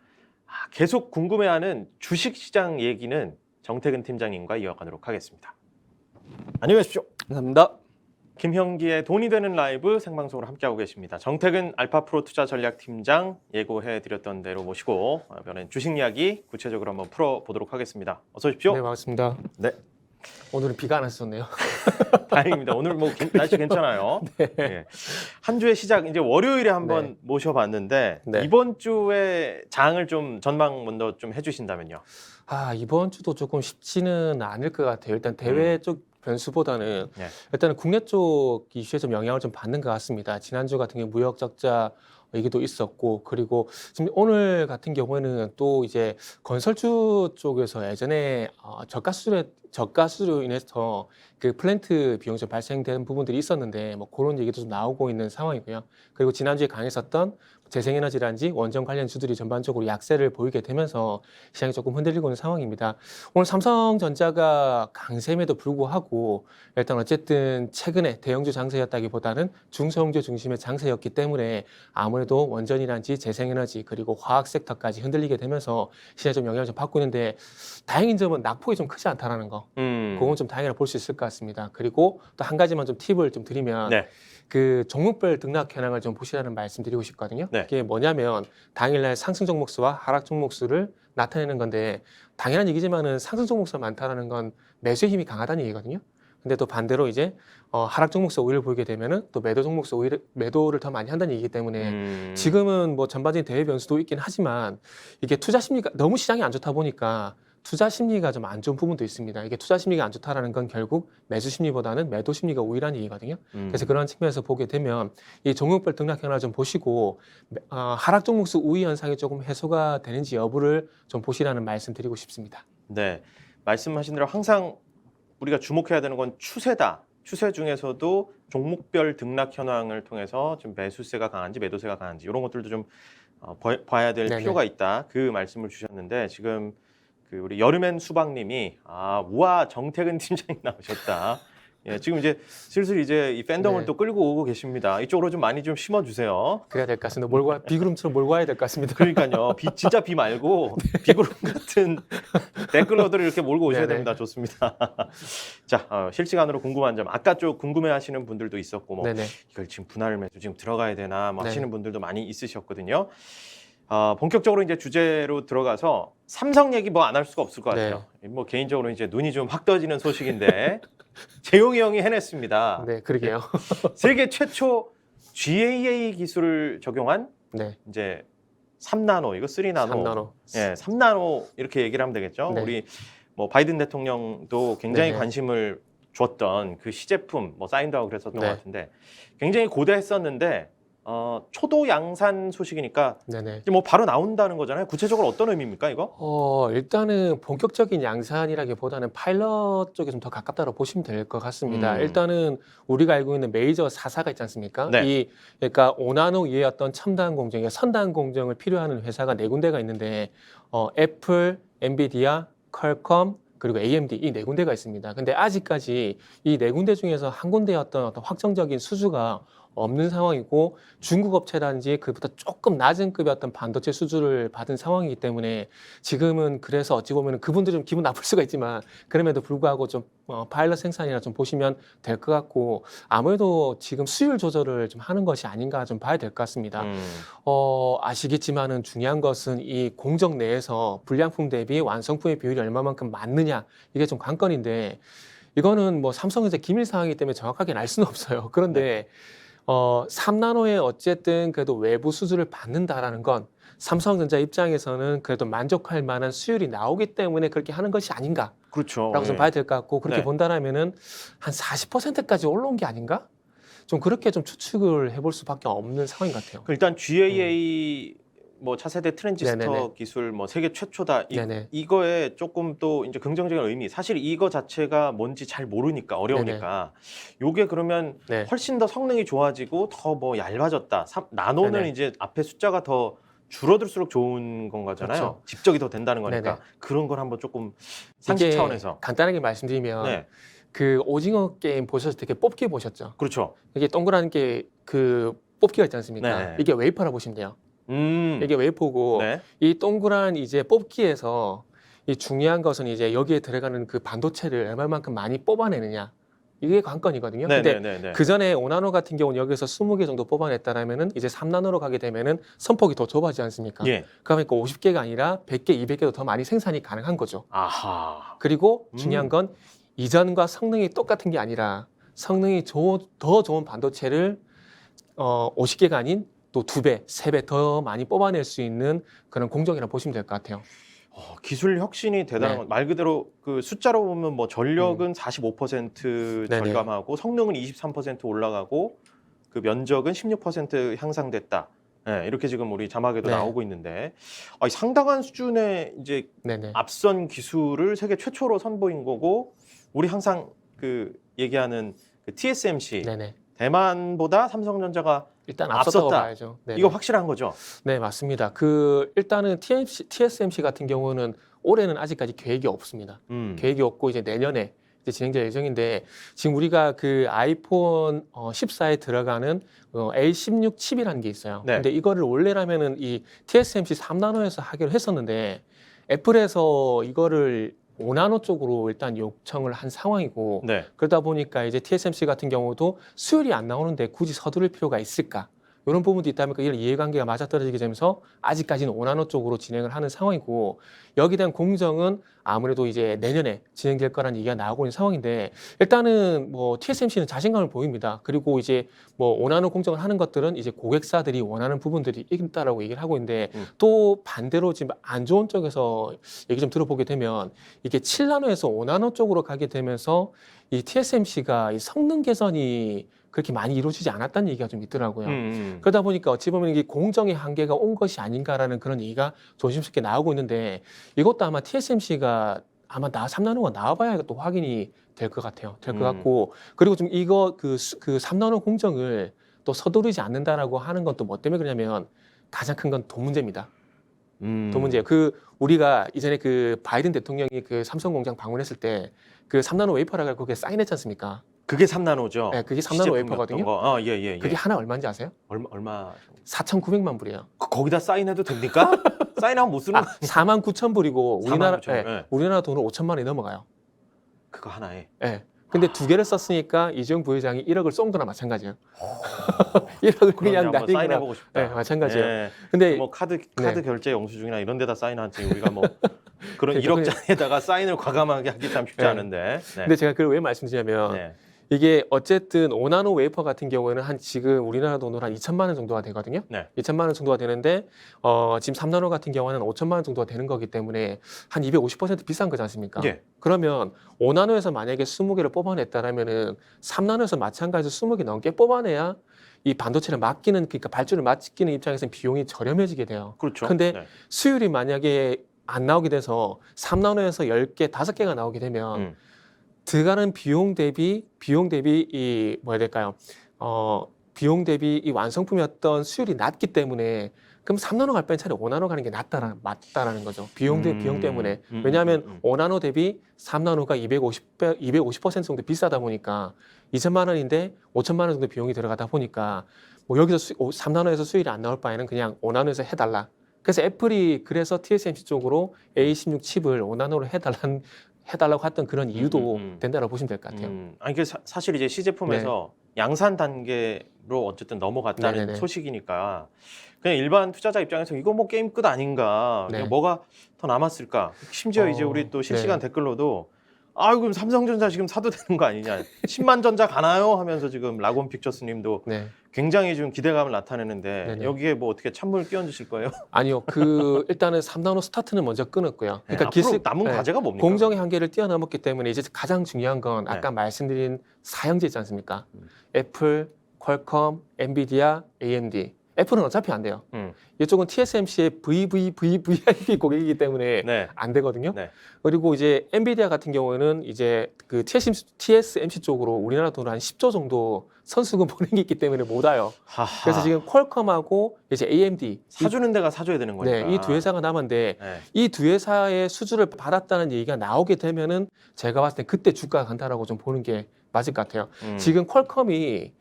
계속 궁금해하는 주식시장 얘기는 정태근 팀장님과 이어가도록 하겠습니다. 안녕히 계십시오. 감사합니다. 김형기의 돈이 되는 라이브 생방송으로 함께하고 계십니다. 정태근 알파프로 투자전략팀장 예고해드렸던 대로 모시고 이번엔 주식 이야기 구체적으로 한번 풀어보도록 하겠습니다. 어서 오십시오. 네, 반갑습니다. 네. 오늘은 비가 안 왔었네요. 다행입니다. 오늘 뭐 날씨 괜찮아요. 네. 예. 한 주의 시작 이제 월요일에 한번 네. 모셔봤는데 네. 이번 주에 장을 좀 전망 먼저 좀 해주신다면요. 이번 주도 조금 쉽지는 않을 것 같아요. 일단 대외 쪽 변수보다는 네. 일단은 국내 쪽 이슈에 좀 영향을 좀 받는 것 같습니다. 지난주 같은 경우 무역 적자 얘기도 있었고, 그리고 지금 오늘 같은 경우에는 또 이제 건설주 쪽에서 예전에 저가수로 인해서 그 플랜트 비용이 좀 발생된 부분들이 있었는데 뭐 그런 얘기도 좀 나오고 있는 상황이고요. 그리고 지난주에 강했었던 재생에너지라든지 원전 관련 주들이 전반적으로 약세를 보이게 되면서 시장이 조금 흔들리고 있는 상황입니다. 오늘 삼성전자가 강세임에도 불구하고 일단 어쨌든 최근에 대형주 장세였다기보다는 중소형주 중심의 장세였기 때문에 아무래도 원전이라든지 재생에너지 그리고 화학 섹터까지 흔들리게 되면서 시장에 좀 영향을 좀 받고 있는데 다행인 점은 낙폭이 좀 크지 않다라는 거. 그건 좀 다행이라 볼 수 있을 것 같습니다. 그리고 또 한 가지만 좀 팁을 좀 드리면 네. 그 종목별 등락 현황을 좀 보시라는 말씀드리고 싶거든요. 네. 그게 뭐냐면 당일날 상승 종목수와 하락 종목수를 나타내는 건데 당연한 얘기지만은 상승 종목수가 많다라는 건 매수의 힘이 강하다는 얘기거든요. 근데 또 반대로 이제 하락 종목수 우위를 보이게 되면은 또 매도 종목수 매도를 더 많이 한다는 얘기이기 때문에 지금은 뭐 전반적인 대외 변수도 있긴 하지만 이게 투자 심리가 너무 시장이 안 좋다 보니까 투자 심리가 좀 안 좋은 부분도 있습니다. 이게 투자 심리가 안 좋다라는 건 결국 매수 심리보다는 매도 심리가 우위라는 얘기거든요. 그래서 그런 측면에서 보게 되면 이 종목별 등락 현황을 좀 보시고 하락 종목수 우위 현상이 조금 해소가 되는지 여부를 좀 보시라는 말씀 드리고 싶습니다. 네. 말씀하신 대로 항상 우리가 주목해야 되는 건 추세다. 추세 중에서도 종목별 등락 현황을 통해서 좀 매수세가 강한지 매도세가 강한지 이런 것들도 좀 봐야 될 네네. 필요가 있다. 그 말씀을 주셨는데 지금 그 우리 여름엔 수박님이 우와 정태근 팀장님 나오셨다. 예, 지금 이제 슬슬 이제 이 팬덤을 네. 또 끌고 오고 계십니다. 이쪽으로 좀 많이 좀 심어주세요. 그래야 될 것 같습니다. 비구름처럼 몰고 와야 될 것 같습니다. 그러니까요. 진짜 비 말고 비구름 같은 댓글러들을 이렇게 몰고 오셔야 네네. 됩니다. 좋습니다. 자, 실시간으로 궁금한 점. 아까 좀 궁금해하시는 분들도 있었고, 뭐 네네. 이걸 지금 분할 매수 지금 들어가야 되나 뭐 네. 하시는 분들도 많이 있으셨거든요. 본격적으로 이제 주제로 들어가서 삼성 얘기 뭐 안 할 수가 없을 것 같아요. 뭐 개인적으로 이제 눈이 좀 확 떠지는 소식인데 재용이 형이 해냈습니다. 네, 그러게요. 세계 최초 GAA 기술을 적용한 네, 이제 3나노, 이거 3나노. 3나노. 예, 3나노 이렇게 얘기를 하면 되겠죠. 네. 우리 뭐 바이든 대통령도 굉장히 네네. 관심을 줬던 그 시제품 뭐 사인도 하고 그랬었던 네. 것 같은데 굉장히 고대했었는데 초도 양산 소식이니까 네네. 이제 뭐 바로 나온다는 거잖아요. 구체적으로 어떤 의미입니까 이거? 일단은 본격적인 양산이라기보다는 파일럿 쪽에 좀 더 가깝다고 보시면 될 것 같습니다. 일단은 우리가 알고 있는 메이저 4사가 있지 않습니까? 네. 그러니까 5나노 이외의 어떤 첨단 공정, 선단 공정을 필요하는 회사가 4군데가 있는데 애플, 엔비디아, 퀄컴, 그리고 AMD 이 4군데가 있습니다. 근데 아직까지 이 4군데 중에서 한 군데의 어떤 확정적인 수주가 없는 상황이고 중국 업체라든지 그보다 조금 낮은 급의 어떤 반도체 수주를 받은 상황이기 때문에 지금은 그래서 어찌 보면 그분들이 좀 기분 나쁠 수가 있지만 그럼에도 불구하고 좀 파일럿 생산이나 좀 보시면 될 것 같고 아무래도 지금 수율 조절을 좀 하는 것이 아닌가 좀 봐야 될 것 같습니다. 아시겠지만은 중요한 것은 이 공정 내에서 불량품 대비 완성품의 비율이 얼마만큼 맞느냐 이게 좀 관건인데 이거는 뭐 삼성전자 기밀 사항이기 때문에 정확하게는 알 수는 없어요. 그런데 3나노에 어쨌든 그래도 외부 수주를 받는다라는 건 삼성전자 입장에서는 그래도 만족할 만한 수율이 나오기 때문에 그렇게 하는 것이 아닌가라고 그렇죠. 좀 봐야 될 것 같고 그렇게 네. 본다라면은 한 40%까지 올라온 게 아닌가? 좀 그렇게 좀 추측을 해볼 수밖에 없는 상황인 것 같아요. 일단 GAA 뭐 차세대 트랜지스터 네네네. 기술 뭐 세계 최초다. 네네. 이거에 조금 또 이제 긍정적인 의미. 사실 이거 자체가 뭔지 잘 모르니까 어려우니까. 요게 그러면 네. 훨씬 더 성능이 좋아지고 더 뭐 얇아졌다. 나노는 네네. 이제 앞에 숫자가 더 줄어들수록 좋은 건 거잖아요. 그렇죠. 집적이 더 된다는 거니까. 네네. 그런 걸 한번 조금 상식 이게 차원에서. 간단하게 말씀드리면 네. 그 오징어 게임 보셨을 때 이렇게 뽑기 보셨죠? 그렇죠. 이게 동그란 게 그 뽑기가 있지 않습니까? 네. 이게 웨이퍼라고 보시면 돼요. 이게 웨이퍼고 네. 이 동그란 이제 뽑기에서 이 중요한 것은 이제 여기에 들어가는 그 반도체를 얼마만큼 많이 뽑아내느냐. 이게 관건이거든요. 네, 근데 네, 네, 네. 그 전에 5나노 같은 경우는 여기서 20개 정도 뽑아냈다라면은 이제 3나노로 가게 되면은 선폭이 더 좁아지지 않습니까? 예. 그러니까 50개가 아니라 100개, 200개도 더 많이 생산이 가능한 거죠. 아하. 그리고 중요한 건 이전과 성능이 똑같은 게 아니라 성능이 더 좋은 반도체를 50개가 아닌 또 2배, 3배 더 많이 뽑아낼 수 있는 그런 공정이라고 보시면 될 것 같아요. 기술 혁신이 대단한 네. 건 말 그대로 그 숫자로 보면 뭐 전력은 45% 네네. 절감하고 성능은 23% 올라가고 그 면적은 16% 향상됐다. 네, 이렇게 지금 우리 자막에도 네. 나오고 있는데 상당한 수준의 이제 네네. 앞선 기술을 세계 최초로 선보인 거고 우리 항상 그 얘기하는 그 TSMC 네네. 대만보다 삼성전자가 일단 앞섰다고 앞섰다. 봐야죠. 네네. 이거 확실한 거죠? 네, 맞습니다. 그 일단은 TSMC 같은 경우는 올해는 아직까지 계획이 없습니다. 계획이 없고 이제 내년에 이제 진행될 예정인데 지금 우리가 그 아이폰 14에 들어가는 A16 칩이라는 게 있어요. 네. 근데 이거를 원래라면은 이 TSMC 3나노에서 하기로 했었는데 애플에서 이거를 5나노 쪽으로 일단 요청을 한 상황이고 네. 그러다 보니까 이제 TSMC 같은 경우도 수율이 안 나오는데 굳이 서두를 필요가 있을까? 이런 부분도 있다 보니까 이런 이해관계가 맞아떨어지게 되면서 아직까지는 5나노 쪽으로 진행을 하는 상황이고 여기에 대한 공정은 아무래도 이제 내년에 진행될 거라는 얘기가 나오고 있는 상황인데 일단은 뭐 TSMC는 자신감을 보입니다. 그리고 이제 뭐 5나노 공정을 하는 것들은 이제 고객사들이 원하는 부분들이 있다라고 얘기를 하고 있는데 또 반대로 지금 안 좋은 쪽에서 얘기 좀 들어보게 되면 이게 7나노에서 5나노 쪽으로 가게 되면서 이 TSMC가 이 성능 개선이 그렇게 많이 이루어지지 않았다는 얘기가 좀 있더라고요. 그러다 보니까 어찌 보면 이게 공정의 한계가 온 것이 아닌가라는 그런 얘기가 조심스럽게 나오고 있는데 이것도 아마 TSMC가 아마 3나노가 나와봐야 또 확인이 될 것 같아요. 될 것 같고 그리고 좀 이거 그 3나노 공정을 또 서두르지 않는다라고 하는 건 또 뭐 때문에 그러냐면 가장 큰 건 돈 문제입니다. 돈 문제예요. 그 우리가 이전에 그 바이든 대통령이 그 삼성 공장 방문했을 때 그 3나노 웨이퍼라고 거기에 사인했지 않습니까? 그게 3나노죠. 네, 그게 3나노 웨이퍼거든요. 예, 예, 예. 그게 하나 얼마인지 아세요? 얼마? 4,900만 불이에요. 거기다 사인해도 됩니까? 사인하면 못 쓰는 거 49,000불이고 우리나라 49,000 불, 예. 우리나라 돈으로 5천만 원이 넘어가요. 그거 하나에. 예. 근데 두 개를 썼으니까 이재용 부회장이 1억을 쏜 거나 마찬가지예요. 1억을 그냥 한번 날린 거나 사인해보고 싶다. 네, 마찬가지예요. 예. 근데 뭐 카드 네. 결제 영수증이나 이런 데다 사인하지 우리가 뭐 그런 그러니까 1억짜리에다가 사인을 과감하게 하기 참 쉽지 네. 않은데. 네. 근데 제가 그걸 왜 말씀드리냐면 네. 이게 어쨌든 5나노 웨이퍼 같은 경우에는 한 지금 우리나라 돈으로 한 2천만 원 정도가 되거든요. 네. 2천만 원 정도가 되는데 지금 3나노 같은 경우는 5천만 원 정도가 되는 거기 때문에 한 250% 비싼 거지 않습니까? 예. 그러면 5나노에서 만약에 20개를 뽑아냈다라면은 3나노에서 마찬가지로 20개 넘게 뽑아내야 이 반도체를 맡기는 그러니까 발주를 맡기는 입장에서는 비용이 저렴해지게 돼요. 그렇죠. 근데 네. 수율이 만약에 안 나오게 돼서 3나노에서 10개, 5개가 나오게 되면 들어가는 비용 대비 이 뭐야 될까요? 비용 대비 이 완성품이었던 수율이 낮기 때문에 그럼 3나노 갈 바엔 차라리 5나노 가는 게 맞다라는 거죠. 비용 때문에. 왜냐하면 5나노 대비 3나노가 250% 정도 비싸다 보니까 2천만 원인데 5천만 원 정도 비용이 들어가다 보니까 뭐 여기서 3나노에서 수율이 안 나올 바에는 그냥 5나노에서 해달라. 그래서 애플이 그래서 TSMC a A16 칩을 5나노로 해달라고 했던 그런 이유도 된다고 보시면 될 것 같아요. 아니 그 사실 이제 시제품에서 양산 단계로 어쨌든 넘어갔다는 네네네. 소식이니까 그냥 일반 투자자 입장에서 이거 뭐 게임 끝 아닌가? 네. 그냥 뭐가 더 남았을까? 심지어 이제 우리 또 실시간 네. 댓글로도 그럼 삼성전자 지금 사도 되는 거 아니냐? 10만 전자 가나요? 하면서 지금 라곤 픽처스님도 네. 굉장히 좀 기대감을 나타내는데 네네. 여기에 뭐 어떻게 찬물 끼얹으실 거예요? 아니요. 일단은 3나노 스타트는 먼저 끊었고요. 네, 앞으로 남은 과제가 뭡니까? 공정의 한계를 뛰어넘었기 때문에 이제 가장 중요한 건 아까 말씀드린 사형제 있지 않습니까? 애플, 퀄컴, 엔비디아, AMD 애플은 어차피 안 돼요. 음. 이쪽은 TSMC의 VVVVIP 고객이기 때문에 네. 안 되거든요. 네. 그리고 이제 엔비디아 같은 경우에는 이제 그 TSMC 쪽으로 우리나라 돈으로 한 10조 정도 선수금 보낸 게 있기 때문에 못 와요. 하하. 그래서 지금 퀄컴하고 이제 AMD 사주는 데가 사줘야 되는 거니까. 네, 이 두 회사가 남았는데 네. 이 두 회사의 수주를 받았다는 얘기가 나오게 되면은 제가 봤을 때 그때 주가가 간다라고 좀 보는 게 맞을 것 같아요. 지금 퀄컴이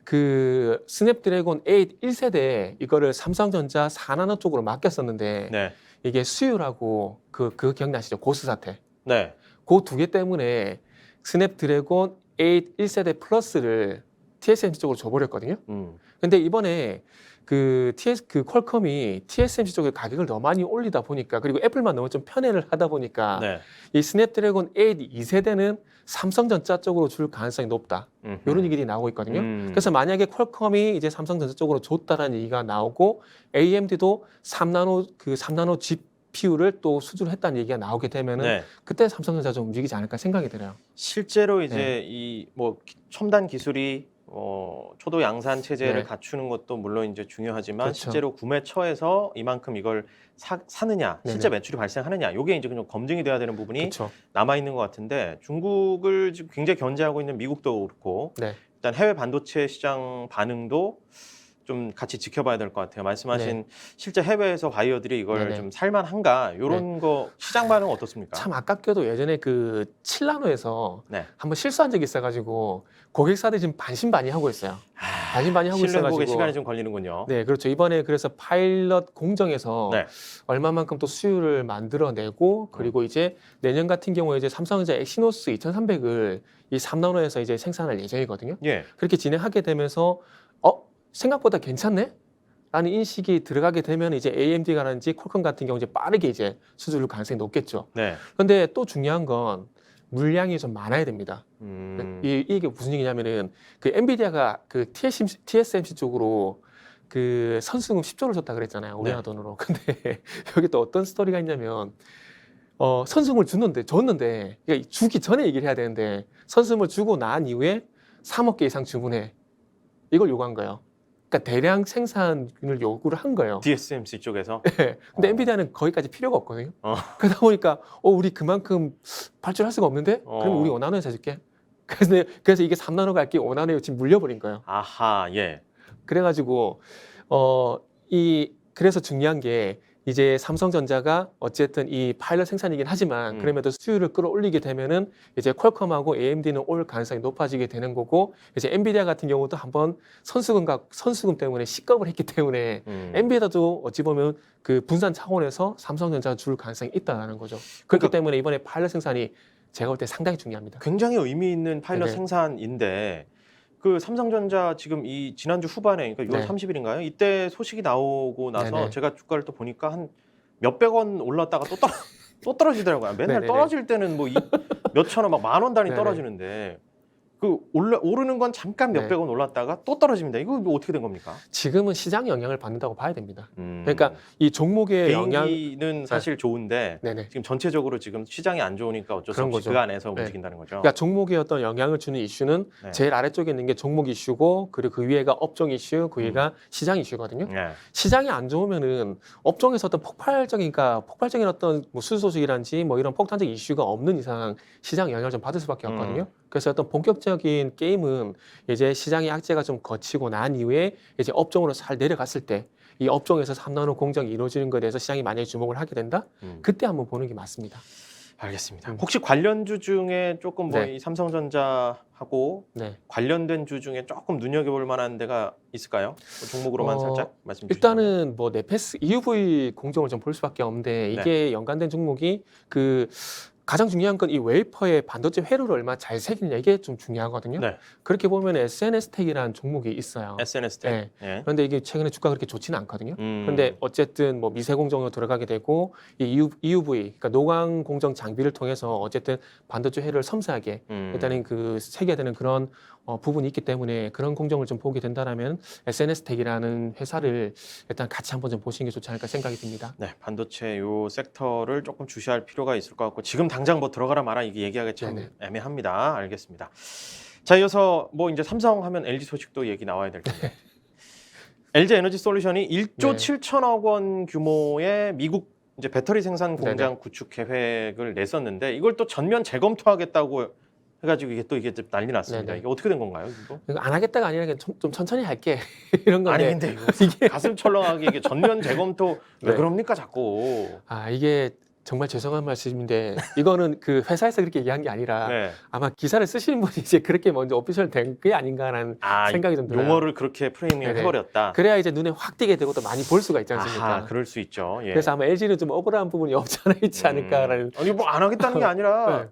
그 스냅드래곤 8 1세대 이거를 삼성전자 4나노 쪽으로 맡겼었는데 네. 이게 수율하고 그거 기억나시죠? 고스 사태. 네. 그 두 개 때문에 스냅드래곤 8 1세대 플러스를 TSMC 쪽으로 줘버렸거든요. 근데 이번에 그 퀄컴이 TSMC 쪽에 가격을 너무 많이 올리다 보니까 그리고 애플만 너무 좀 편애를 하다 보니까 네. 이 스냅드래곤 8 2세대는 삼성전자 쪽으로 줄 가능성이 높다. 이런 얘기들이 나오고 있거든요. 그래서 만약에 퀄컴이 이제 삼성전자 쪽으로 줬다라는 얘기가 나오고 AMD도 3나노 GPU를 또 수주를 했다는 얘기가 나오게 되면은 네. 그때 삼성전자 좀 움직이지 않을까 생각이 들어요. 실제로 이제 네. 이 뭐 첨단 기술이 초도 양산 체제를 네. 갖추는 것도 물론 이제 중요하지만 그렇죠. 실제로 구매처에서 이만큼 이걸 사느냐, 실제 네네. 매출이 발생하느냐, 이게 이제 좀 검증이 돼야 되는 부분이 그렇죠. 남아 있는 것 같은데 중국을 지금 굉장히 견제하고 있는 미국도 그렇고 네. 일단 해외 반도체 시장 반응도 좀 같이 지켜봐야 될 것 같아요. 말씀하신 네. 실제 해외에서 바이어들이 이걸 네네. 좀 살만한가 이런 거 시장 반응 어떻습니까? 참 아깝게도 예전에 그 7나노에서 네. 한번 실수한 적이 있어가지고 고객사들이 지금 반신반의하고 있어요. 반신반의하고 신뢰 회복에 있어가지고 시간이 좀 걸리는군요. 네, 그렇죠. 이번에 그래서 파일럿 공정에서 네. 얼마만큼 또 수율을 만들어내고 그리고 이제 내년 같은 경우에 이제 삼성전자 엑시노스 2300을 이 3나노에서 이제 생산할 예정이거든요. 예. 그렇게 진행하게 되면서 생각보다 괜찮네? 라는 인식이 들어가게 되면 이제 AMD가라든지 퀄컴 같은 경우 이제 빠르게 이제 수주를 가능성이 높겠죠. 네. 그런데 또 중요한 건 물량이 좀 많아야 됩니다. 이게 무슨 얘기냐면은 그 엔비디아가 그 TSMC 쪽으로 그 선수금 10조를 줬다 그랬잖아요. 우리나라 네. 돈으로. 근데 여기 또 어떤 스토리가 있냐면 선수금을 줬는데 그러니까 주기 전에 얘기를 해야 되는데 선수금을 주고 난 이후에 3억 개 이상 주문해. 이걸 요구한 거예요. 그러니까 대량 생산을 요구를 한 거예요. TSMC 쪽에서. 네. 근데 엔비디아는 거기까지 필요가 없거든요. 어. 그러다 보니까 우리 그만큼 발주할 수가 없는데 그럼 우리 5나노에서 해줄게. 그래서 이게 3나노 갈게 5나노에 지금 물려버린 거예요. 아하, 예. 그래가지고 그래서 중요한 게 이제 삼성전자가 어쨌든 이 파일럿 생산이긴 하지만 그럼에도 수율을 끌어올리게 되면은 이제 퀄컴하고 AMD는 올 가능성이 높아지게 되는 거고 이제 엔비디아 같은 경우도 한번 선수금 때문에 식겁을 했기 때문에 엔비디아도 어찌 보면 그 분산 차원에서 삼성전자가 줄 가능성이 있다는 거죠. 그렇기 그러니까 때문에 이번에 파일럿 생산이 제가 볼 때 상당히 중요합니다. 굉장히 의미 있는 파일럿 네네. 생산인데 그 삼성전자 지금 이 지난주 후반에 그러니까 6월 네. 30일인가요? 이때 소식이 나오고 나서 네네. 제가 주가를 또 보니까 한 몇백 원 올랐다가 또 떨어지더라고요. 맨날 네네네. 떨어질 때는 뭐 몇천 원, 막 만 원 단위 네네. 떨어지는데 그 오르는 건 잠깐 네. 몇백 원 올랐다가 또 떨어집니다. 이거 뭐 어떻게 된 겁니까? 지금은 시장 영향을 받는다고 봐야 됩니다. 그러니까 이 종목의 개인기는 사실 좋은데 네네. 지금 전체적으로 지금 시장이 안 좋으니까 어쩔 수 그런 없이 거죠. 그 안에서 네. 움직인다는 거죠. 그러니까 종목에 어떤 영향을 주는 이슈는 네. 제일 아래쪽에 있는 게 종목 이슈고 그리고 그 위에가 업종 이슈, 그 위가 시장 이슈거든요. 네. 시장이 안 좋으면은 업종에서 어떤 폭발적인 어떤 뭐 수주 소식이란지 뭐 이런 폭탄적 이슈가 없는 이상 시장 영향을 좀 받을 수밖에 없거든요. 그래서 어떤 본격적인 게임은 이제 시장의 악재가 좀 거치고 난 이후에 이제 업종으로 잘 내려갔을 때 이 업종에서 3나노 공정이 이루어지는 것에 대해서 시장이 만약에 주목을 하게 된다? 그때 한번 보는 게 맞습니다. 알겠습니다. 혹시 관련주 중에 조금 뭐 네. 이 삼성전자하고 네. 관련된 주 중에 조금 눈여겨볼 만한 데가 있을까요? 그 종목으로만 살짝 말씀 주시죠. 일단은 뭐 네페스 EUV 공정을 좀 볼 수밖에 없는데 이게 연관된 종목이 그 가장 중요한 건 이 웨이퍼의 반도체 회로를 얼마나 잘 새기느냐 이게 좀 중요하거든요. 네. 그렇게 보면 SNS텍이라는 종목이 있어요. SNS텍. 네. 예. 그런데 이게 최근에 주가가 그렇게 좋지는 않거든요. 음. 그런데 어쨌든 뭐 미세 공정으로 들어가게 되고 이 EUV 그러니까 노광 공정 장비를 통해서 어쨌든 반도체 회로를 섬세하게 일단은 그 새겨야 되는 그런 부분이 있기 때문에 그런 공정을 좀 보게 된다라면 SNS텍이라는 회사를 일단 같이 한번 좀 보시는 게 좋지 않을까 생각이 듭니다. 네, 반도체 요 섹터를 조금 주시할 필요가 있을 것 같고 지금 당장 뭐 들어가라 마라 이게 얘기하기 참 네네. 애매합니다. 알겠습니다. 자, 이어서 뭐 이제 삼성 하면 LG 소식도 얘기 나와야 될 텐데. LG 에너지 솔루션이 1조 네. 7천억 원 규모의 미국 이제 배터리 생산 공장 네네. 구축 계획을 냈었는데 이걸 또 전면 재검토하겠다고 해가지고 이게 좀 난리 났습니다. 네네. 이게 어떻게 된 건가요? 이거? 이거 안 하겠다가 아니라 그냥 좀 천천히 할게 이런 아니 건데. 근데 이거 가슴 철렁하게 이게 전면 재검토 왜 네. 그럽니까 자꾸? 아 이게 정말 죄송한 말씀인데 이거는 그 회사에서 그렇게 얘기한 게 아니라 네. 아마 기사를 쓰시는 분이 이제 그렇게 먼저 오피셜 된 게 아닌가라는 생각이 좀 들어요. 용어를 그렇게 프레이밍을 네네. 해버렸다. 그래야 이제 눈에 확 띄게 되고 또 많이 볼 수가 있지 않습니까? 아하, 그럴 수 있죠. 예. 그래서 아마 LG는 좀 억울한 부분이 없지 않아 있지 않을까라는. 아니 뭐 안 하겠다는 게 아니라 네.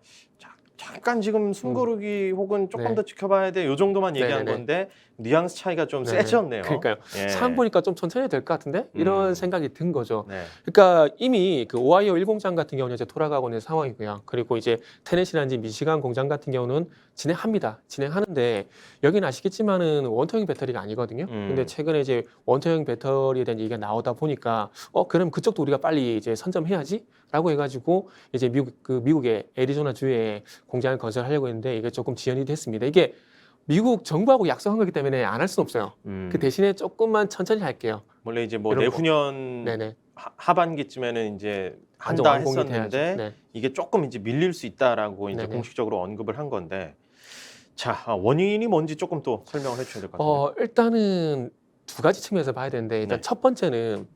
잠깐 지금 숨고르기 혹은 조금 네. 더 지켜봐야 돼. 요 정도만 얘기한 네네네. 건데 뉘앙스 차이가 좀 네네. 세졌네요. 그러니까요. 예. 상황 보니까 좀 천천히 될 것 같은데 이런 음. 생각이 든 거죠. 네. 그러니까 이미 그 오하이오 1공장 같은 경우는 이제 돌아가고 있는 상황이고요. 그리고 이제 테네시라든지 미시간 공장 같은 경우는 진행하는데 여기는 아시겠지만은 원통형 배터리가 아니거든요. 근데 최근에 이제 원통형 배터리에 대한 얘기가 나오다 보니까 그럼 그쪽도 우리가 빨리 이제 선점해야지라고 해가지고 이제 미국의 애리조나 주에 공장을 건설하려고 했는데 이게 조금 지연이 됐습니다. 이게 미국 정부하고 약속한 거기 때문에 안 할 수는 없어요. 그 대신에 조금만 천천히 할게요. 원래 이제 뭐 이런 거. 내후년 네네. 하반기쯤에는 이제 완전 한다 완공이 했었는데 돼야죠. 네. 이게 조금 이제 밀릴 수 있다라고 이제 네네. 공식적으로 언급을 한 건데 자 원인이 뭔지 조금 또 설명을 해주셔야 될 것 같아요. 일단은 두 가지 측면에서 봐야 되는데 일단 네. 첫 번째는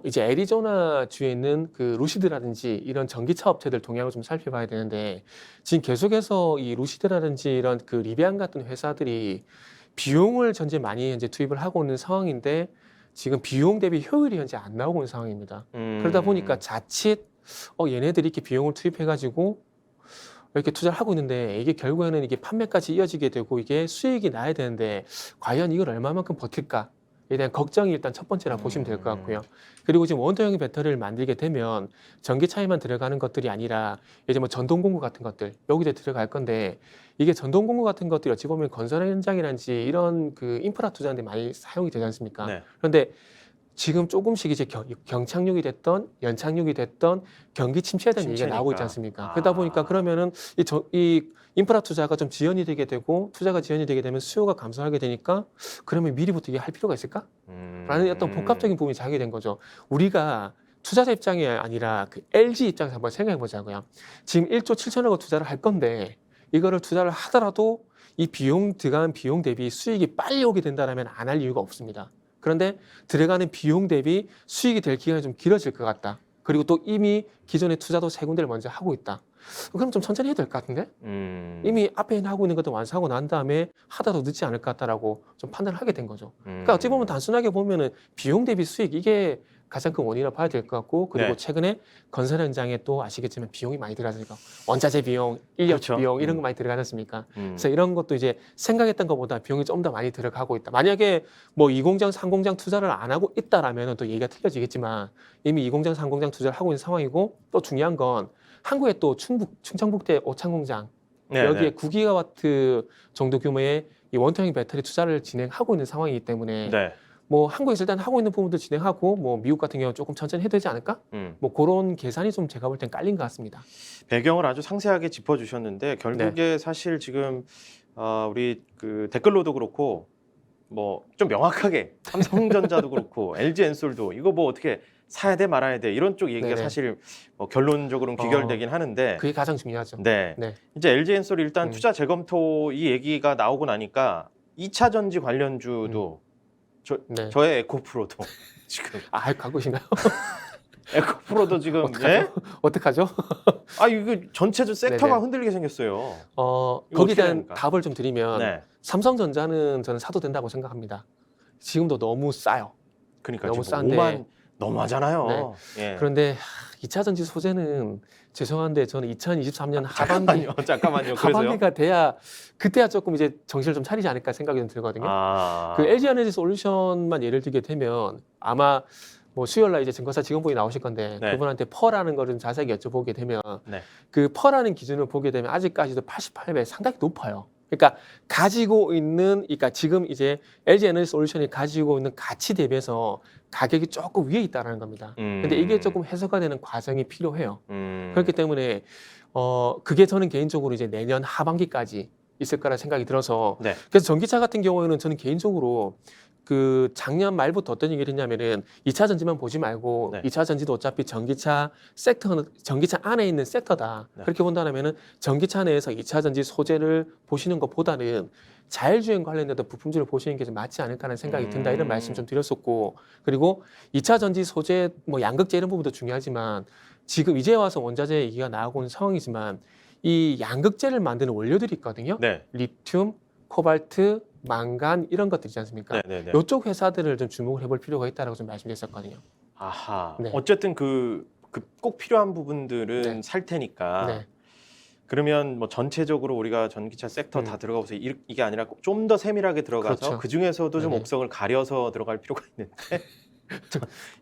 이제 애리조나 주에 있는 그 루시드라든지 이런 전기차 업체들 동향을 좀 살펴봐야 되는데 지금 계속해서 이 루시드라든지 이런 그 리비안 같은 회사들이 비용을 현재 많이 이제 투입을 하고 있는 상황인데 지금 비용 대비 효율이 현재 안 나오고 있는 상황입니다. 그러다 보니까 자칫 얘네들이 이렇게 비용을 투입해가지고 이렇게 투자를 하고 있는데 이게 결국에는 이게 판매까지 이어지게 되고 이게 수익이 나야 되는데 과연 이걸 얼마만큼 버틸까? 에 대한 걱정이 일단 첫 번째라 보시면 될 것 같고요. 그리고 지금 원통형 배터리를 만들게 되면 전기차에만 들어가는 것들이 아니라 이제 뭐 전동공구 같은 것들 여기에 들어갈 건데 이게 전동공구 같은 것들이 어찌 보면 건설 현장이란지 이런 그 인프라 투자인데 많이 사용이 되지 않습니까? 네. 그런데 지금 조금씩 이제 경착륙이 됐던 연착륙이 됐던 경기 침체에 대한 얘기가 나오고 있지 않습니까? 그러다 보니까 그러면은 이 인프라 투자가 좀 지연이 되게 되고 투자가 지연이 되게 되면 수요가 감소하게 되니까 그러면 미리부터 이게 할 필요가 있을까? 라는 어떤 복합적인 부분이 자게 된 거죠. 우리가 투자자 입장이 아니라 그 LG 입장에서 한번 생각해 보자고요. 지금 1조 7천억 원 투자를 할 건데 이거를 투자를 하더라도 이 비용 들어가는 비용 대비 수익이 빨리 오게 된다면 안 할 이유가 없습니다. 그런데 들어가는 비용 대비 수익이 될 기간이 좀 길어질 것 같다. 그리고 또 이미 기존의 투자도 세 군데를 먼저 하고 있다. 그럼 좀 천천히 해야 될 것 같은데? 이미 앞에 하고 있는 것도 완수하고 난 다음에 하다도 늦지 않을 것 같다라고 좀 판단을 하게 된 거죠. 그러니까 어찌 보면 단순하게 보면은 비용 대비 수익 이게 가장 큰 원인이라고 봐야 될 것 같고 그리고 네. 최근에 건설 현장에 또 아시겠지만 비용이 많이 들어가니까 원자재 비용, 인력 그렇죠. 비용 이런 거 많이 들어가지 않습니까? 그래서 그래서 이런 것도 이제 생각했던 것보다 비용이 좀 더 많이 들어가고 있다. 만약에 뭐 2공장, 3공장 투자를 안 하고 있다라면 또 얘기가 틀려지겠지만 이미 2공장, 3공장 투자를 하고 있는 상황이고 또 중요한 건 한국에 또 충청북대 오창공장 여기에 9기가와트 정도 규모의 이 원통형 배터리 투자를 진행하고 있는 상황이기 때문에 네. 뭐 한국에서 일단 하고 있는 부분도 진행하고 뭐 미국 같은 경우는 조금 천천히 해야 되지 않을까? 뭐 그런 계산이 좀 제가 볼 땐 깔린 것 같습니다. 배경을 아주 상세하게 짚어주셨는데 결국에 사실 지금 우리 그 댓글로도 그렇고 뭐 좀 명확하게 삼성전자도 그렇고 LG엔솔도 이거 뭐 어떻게 사야 돼 말아야 돼 이런 쪽 얘기가 네네. 사실 뭐 결론적으로는 귀결되긴 하는데 그게 가장 중요하죠. 네. 네. 이제 LG엔솔이 일단 음. 투자 재검토 이 얘기가 나오고 나니까 2차 전지 관련주도 네. 저의 에코프로도 지금 갖고 계신가요? 에코프로도 지금 어떡하죠? 어떡하죠? 이거 전체적 섹터가 네네. 흔들리게 생겼어요. 거기에 어떻게 대한 됩니까? 답을 좀 드리면 네. 삼성전자는 저는 사도 된다고 생각합니다. 지금도 너무 싸요. 그러니까 너무 지금 싼데. 5만 너무하잖아요. 예. 그런데 2차 전지 소재는 죄송한데 저는 2023년 하반기 잠깐만요. 그래서요. 하반기가 돼야 그때야 조금 이제 정신을 좀 차리지 않을까 생각이 좀 들거든요. 그 LG 에너지 솔루션만 예를 들게 되면 아마 뭐 수요일 날 이제 증권사 직원분이 나오실 건데 네. 그분한테 퍼라는 거를 좀 자세히 여쭤보게 되면 네. 그 퍼라는 기준을 보게 되면 아직까지도 88배 상당히 높아요. 그러니까 가지고 있는 그러니까 지금 이제 LG 에너지 솔루션이 가지고 있는 가치 대비해서 가격이 조금 위에 있다는 겁니다. 근데 이게 조금 해소가 되는 과정이 필요해요. 그렇기 때문에 그게 저는 개인적으로 이제 내년 하반기까지 있을 거라 생각이 들어서 네. 그래서 전기차 같은 경우에는 저는 개인적으로 그 작년 말부터 어떤 얘기를 했냐면은 2차 전지만 보지 말고 네. 2차 전지도 어차피 전기차 섹터는 전기차 안에 있는 섹터다. 네. 그렇게 본다면은 전기차 내에서 2차 전지 소재를 보시는 것보다는 자율주행 관련된 부품들을 보시는 게 좀 맞지 않을까라는 생각이 든다. 이런 말씀 좀 드렸었고, 그리고 2차 전지 소재 뭐 양극재 이런 부분도 중요하지만 지금 이제 와서 원자재 얘기가 나오고 있는 상황이지만 이 양극재를 만드는 원료들이 있거든요. 네. 리튬, 코발트, 망간 이런 것들이지 않습니까? 네. 이쪽 회사들을 좀 주목을 해볼 필요가 있다라고 좀 말씀드렸었거든요. 아하. 네. 어쨌든 그 꼭 필요한 부분들은 네. 살 테니까. 네. 그러면 뭐 전체적으로 우리가 전기차 섹터 다 들어가서 이게 아니라 좀 더 세밀하게 들어가서 그렇죠. 그 중에서도 좀 네네. 옥석을 가려서 들어갈 필요가 있는데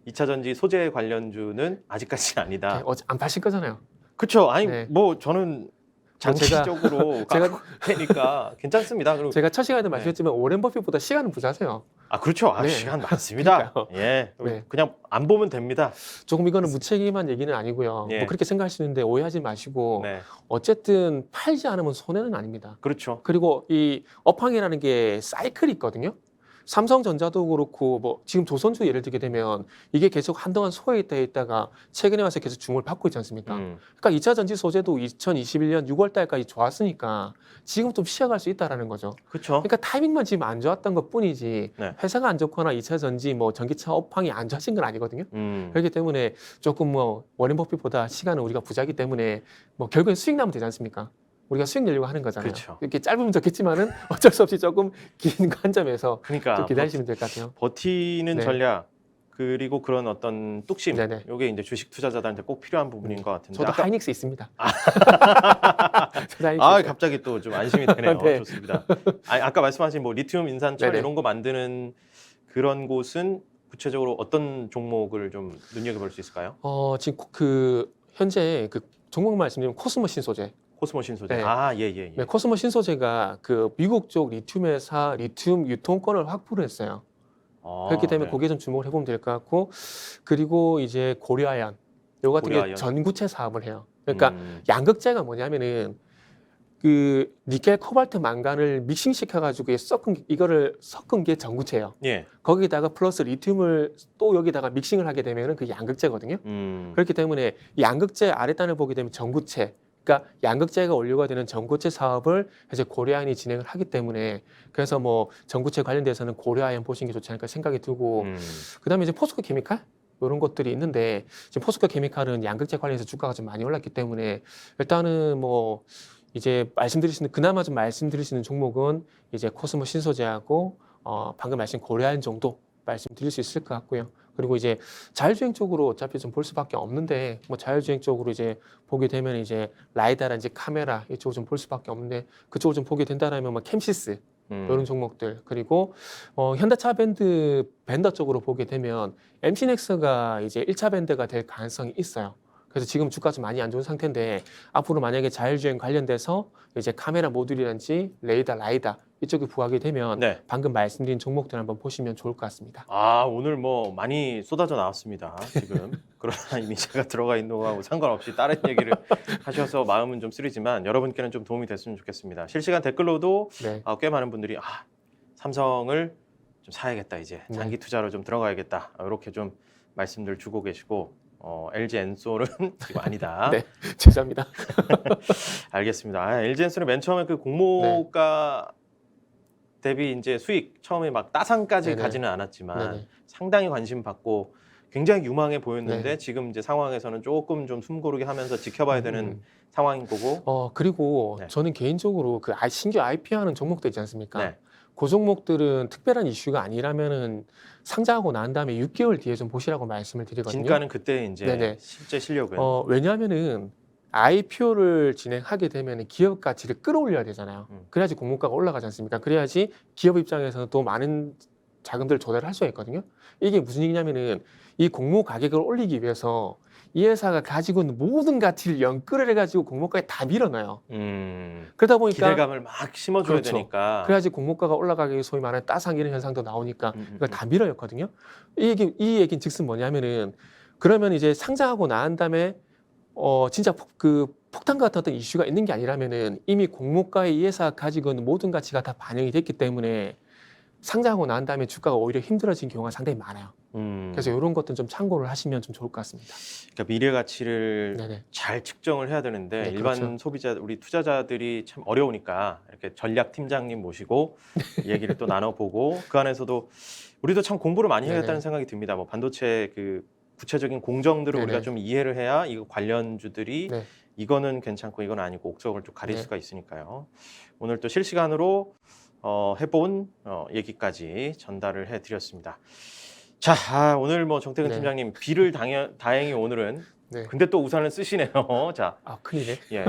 2차 전지 소재 관련주는 아직까지 아니다. 네, 안 파실 거잖아요. 그렇죠. 아니 네. 뭐 저는 장기적으로 제가- 되니까 괜찮습니다. 그리고 제가 첫 시간에도 네. 말씀했지만 오렌 버핏보다 시간은 부자세요. 그렇죠. 네. 시간 많습니다. 그러니까요. 예, 네. 그냥 안 보면 됩니다. 조금 이거는 무책임한 얘기는 아니고요. 예. 뭐 그렇게 생각하시는데 오해하지 마시고 네, 어쨌든 팔지 않으면 손해는 아닙니다. 그렇죠. 그리고 이 업황이라는 게 사이클이 있거든요. 삼성전자도 그렇고 뭐 지금 조선주 예를 들게 되면 이게 계속 한동안 소외돼 있다가 최근에 와서 계속 주목을 받고 있지 않습니까? 그러니까 2차 전지 소재도 2021년 6월 달까지 좋았으니까 지금 좀 시작할 수 있다라는 거죠. 그렇죠. 그러니까 타이밍만 지금 안 좋았던 것뿐이지 네. 회사가 안 좋거나 2차 전지 뭐 전기차 업황이 안 좋아진 건 아니거든요. 그렇기 때문에 조금 뭐 워렌 버핏보다 시간은 우리가 부자기 때문에 뭐 결국엔 수익 나면 되지 않습니까? 우리가 수익 내려고 하는 거잖아요. 그렇죠. 이렇게 짧으면 좋겠지만은 어쩔 수 없이 조금 긴 관점에서 그러니까 좀 기다리시면 될 것 같아요. 버티는 네. 전략 그리고 그런 어떤 뚝심 네네. 이게 이제 주식 투자자들한테 꼭 필요한 부분인 것 같은데. 저도 아까- 하이닉스 있습니다. 저도 하이닉스 있어요. 갑자기 또 좀 안심이 되네요. 네. 좋습니다. 아까 말씀하신 뭐 리튬, 인산철 네네. 이런 거 만드는 그런 곳은 구체적으로 어떤 종목을 좀 눈여겨볼 수 있을까요? 지금 현재 그 종목 말씀드리면 코스모 신소재. 코스모 신소재. 네. 예. 네, 코스모 신소재가 그 미국 쪽 리튬 회사 리튬 유통권을 확보를 했어요. 그렇기 때문에 네. 거기에 좀 주목을 해보면 될 것 같고, 그리고 이제 고려아연 요 같은 게 고려아연. 전구체 사업을 해요. 그러니까 음, 양극재가 뭐냐면은 그 니켈, 코발트, 망간을 믹싱 시켜가지고 이거를 섞은 게 전구체예요. 예. 거기다가 플러스 리튬을 또 여기다가 믹싱을 하게 되면은 그게 양극재거든요. 그렇기 때문에 양극재 아래단을 보게 되면 전구체, 그러니까 양극재가 원료가 되는 전구체 사업을 이제 고려아연이 진행을 하기 때문에 그래서 뭐 전구체 관련돼서는 고려아연 보시는 게 좋지 않을까 생각이 들고, 그다음에 이제 포스코 케미칼 이런 것들이 있는데 지금 포스코 케미칼은 양극재 관련해서 주가가 좀 많이 올랐기 때문에 일단은 뭐 이제 그나마 좀 말씀드릴 수 있는 종목은 이제 코스모 신소재하고 방금 말씀 고려아연 정도 말씀드릴 수 있을 것 같고요. 그리고 이제 자율주행 쪽으로 어차피 좀 볼 수밖에 없는데 뭐 자율주행 쪽으로 이제 보게 되면 이제 라이다라든지 카메라 이쪽을 좀 볼 수밖에 없는데 그쪽을 좀 보게 된다라면 뭐 캠시스 이런 종목들, 그리고 현대차 밴더 쪽으로 보게 되면 MC넥스가 이제 1차 밴드가 될 가능성이 있어요. 그래서 지금 주가 좀 많이 안 좋은 상태인데 앞으로 만약에 자율주행 관련돼서 이제 카메라 모듈이라든지 레이더, 라이다 이쪽이 부각이 되면 네. 방금 말씀드린 종목들 한번 보시면 좋을 것 같습니다. 오늘 뭐 많이 쏟아져 나왔습니다. 지금 그러나 이미 제가 들어가 있는 거하고 상관없이 다른 얘기를 하셔서 마음은 좀 쓰리지만 여러분께는 좀 도움이 됐으면 좋겠습니다. 실시간 댓글로도 네. 꽤 많은 분들이 삼성을 좀 사야겠다, 이제 네. 장기 투자로 좀 들어가야겠다, 이렇게 좀 말씀들 주고 계시고 LG 엔솔은 이거 아니다. 네. 죄송합니다. 알겠습니다. LG 엔솔은 맨 처음에 그 공모가 대비 이제 수익 처음에 막 따상까지 네네. 가지는 않았지만 네네. 상당히 관심 받고 굉장히 유망해 보였는데 네. 지금 이제 상황에서는 조금 좀 숨고르게 하면서 지켜봐야 되는 상황인 거고. 그리고 네. 저는 개인적으로 그 신규 IPO하는 종목도 있지 않습니까? 네. 그 종목들은 특별한 이슈가 아니라면은 상장하고 난 다음에 6개월 뒤에 좀 보시라고 말씀을 드리거든요. 진가는 그때 이제 네네. 실제 실력은 왜냐하면은 IPO를 진행하게 되면 기업 가치를 끌어올려야 되잖아요. 그래야지 공모가가 올라가지 않습니까? 그래야지 기업 입장에서는 또 많은 자금들을 조달을 할 수가 있거든요. 이게 무슨 얘기냐면은 이 공모 가격을 올리기 위해서 이 회사가 가지고 있는 모든 가치를 연끌을 해가지고 공모가에 다 밀어넣어요. 그러다 보니까 기대감을 막 심어줘야 그렇죠. 되니까. 그래야지 공모가가 올라가기 소위 말하는 따상 이런 현상도 나오니까 이걸 다 밀어였거든요. 이 얘기는 즉슨 뭐냐면은 그러면 이제 상장하고 난 다음에 진짜 폭탄 같은 어떤 이슈가 있는 게 아니라면은 이미 공모가에 이 회사가 가지고 있는 모든 가치가 다 반영이 됐기 때문에 상장하고 난 다음에 주가가 오히려 힘들어진 경우가 상당히 많아요. 그래서 이런 것들은 좀 참고를 하시면 좀 좋을 것 같습니다. 그러니까 미래 가치를 네네. 잘 측정을 해야 되는데 네, 일반 그렇죠. 소비자, 우리 투자자들이 참 어려우니까 이렇게 전략 팀장님 모시고 얘기를 또 나눠보고 그 안에서도 우리도 참 공부를 많이 네네. 해야겠다는 생각이 듭니다. 뭐 반도체 그 구체적인 공정들을 네네. 우리가 좀 이해를 해야 이거 관련주들이 네. 이거는 괜찮고 이건 아니고 옥석을 좀 가릴 네. 수가 있으니까요. 오늘 또 실시간으로 해본 얘기까지 전달을 해드렸습니다. 자, 오늘 뭐 정태근 네. 팀장님 비를 다행히 오늘은 네. 근데 또 우산을 쓰시네요. 자, 아, 큰일이네. 예,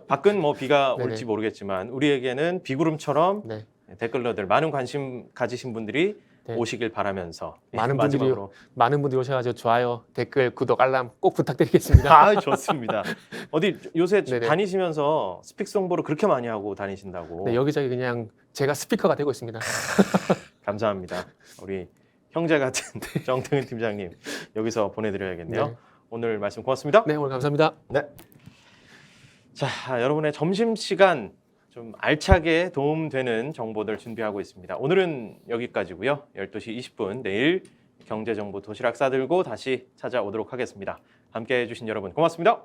밖은 뭐 비가 네네. 올지 모르겠지만 우리에게는 비구름처럼 네. 댓글러들 많은 관심 가지신 분들이 네. 오시길 바라면서 많은 분들이 마지막으로 많은 분들이 오셔가지고 좋아요, 댓글, 구독, 알람 꼭 부탁드리겠습니다. 아 좋습니다. 어디 요새 네네. 다니시면서 스픽송보를 그렇게 많이 하고 다니신다고. 네, 여기저기 그냥 제가 스피커가 되고 있습니다. 감사합니다. 우리 형제 같은 정태근 팀장님 여기서 보내드려야겠네요. 네. 오늘 말씀 고맙습니다. 네, 오늘 감사합니다. 네. 자, 여러분의 점심시간 좀 알차게 도움되는 정보들 준비하고 있습니다. 오늘은 여기까지고요. 12시 20분 내일 경제정보 도시락 싸들고 다시 찾아오도록 하겠습니다. 함께해 주신 여러분 고맙습니다.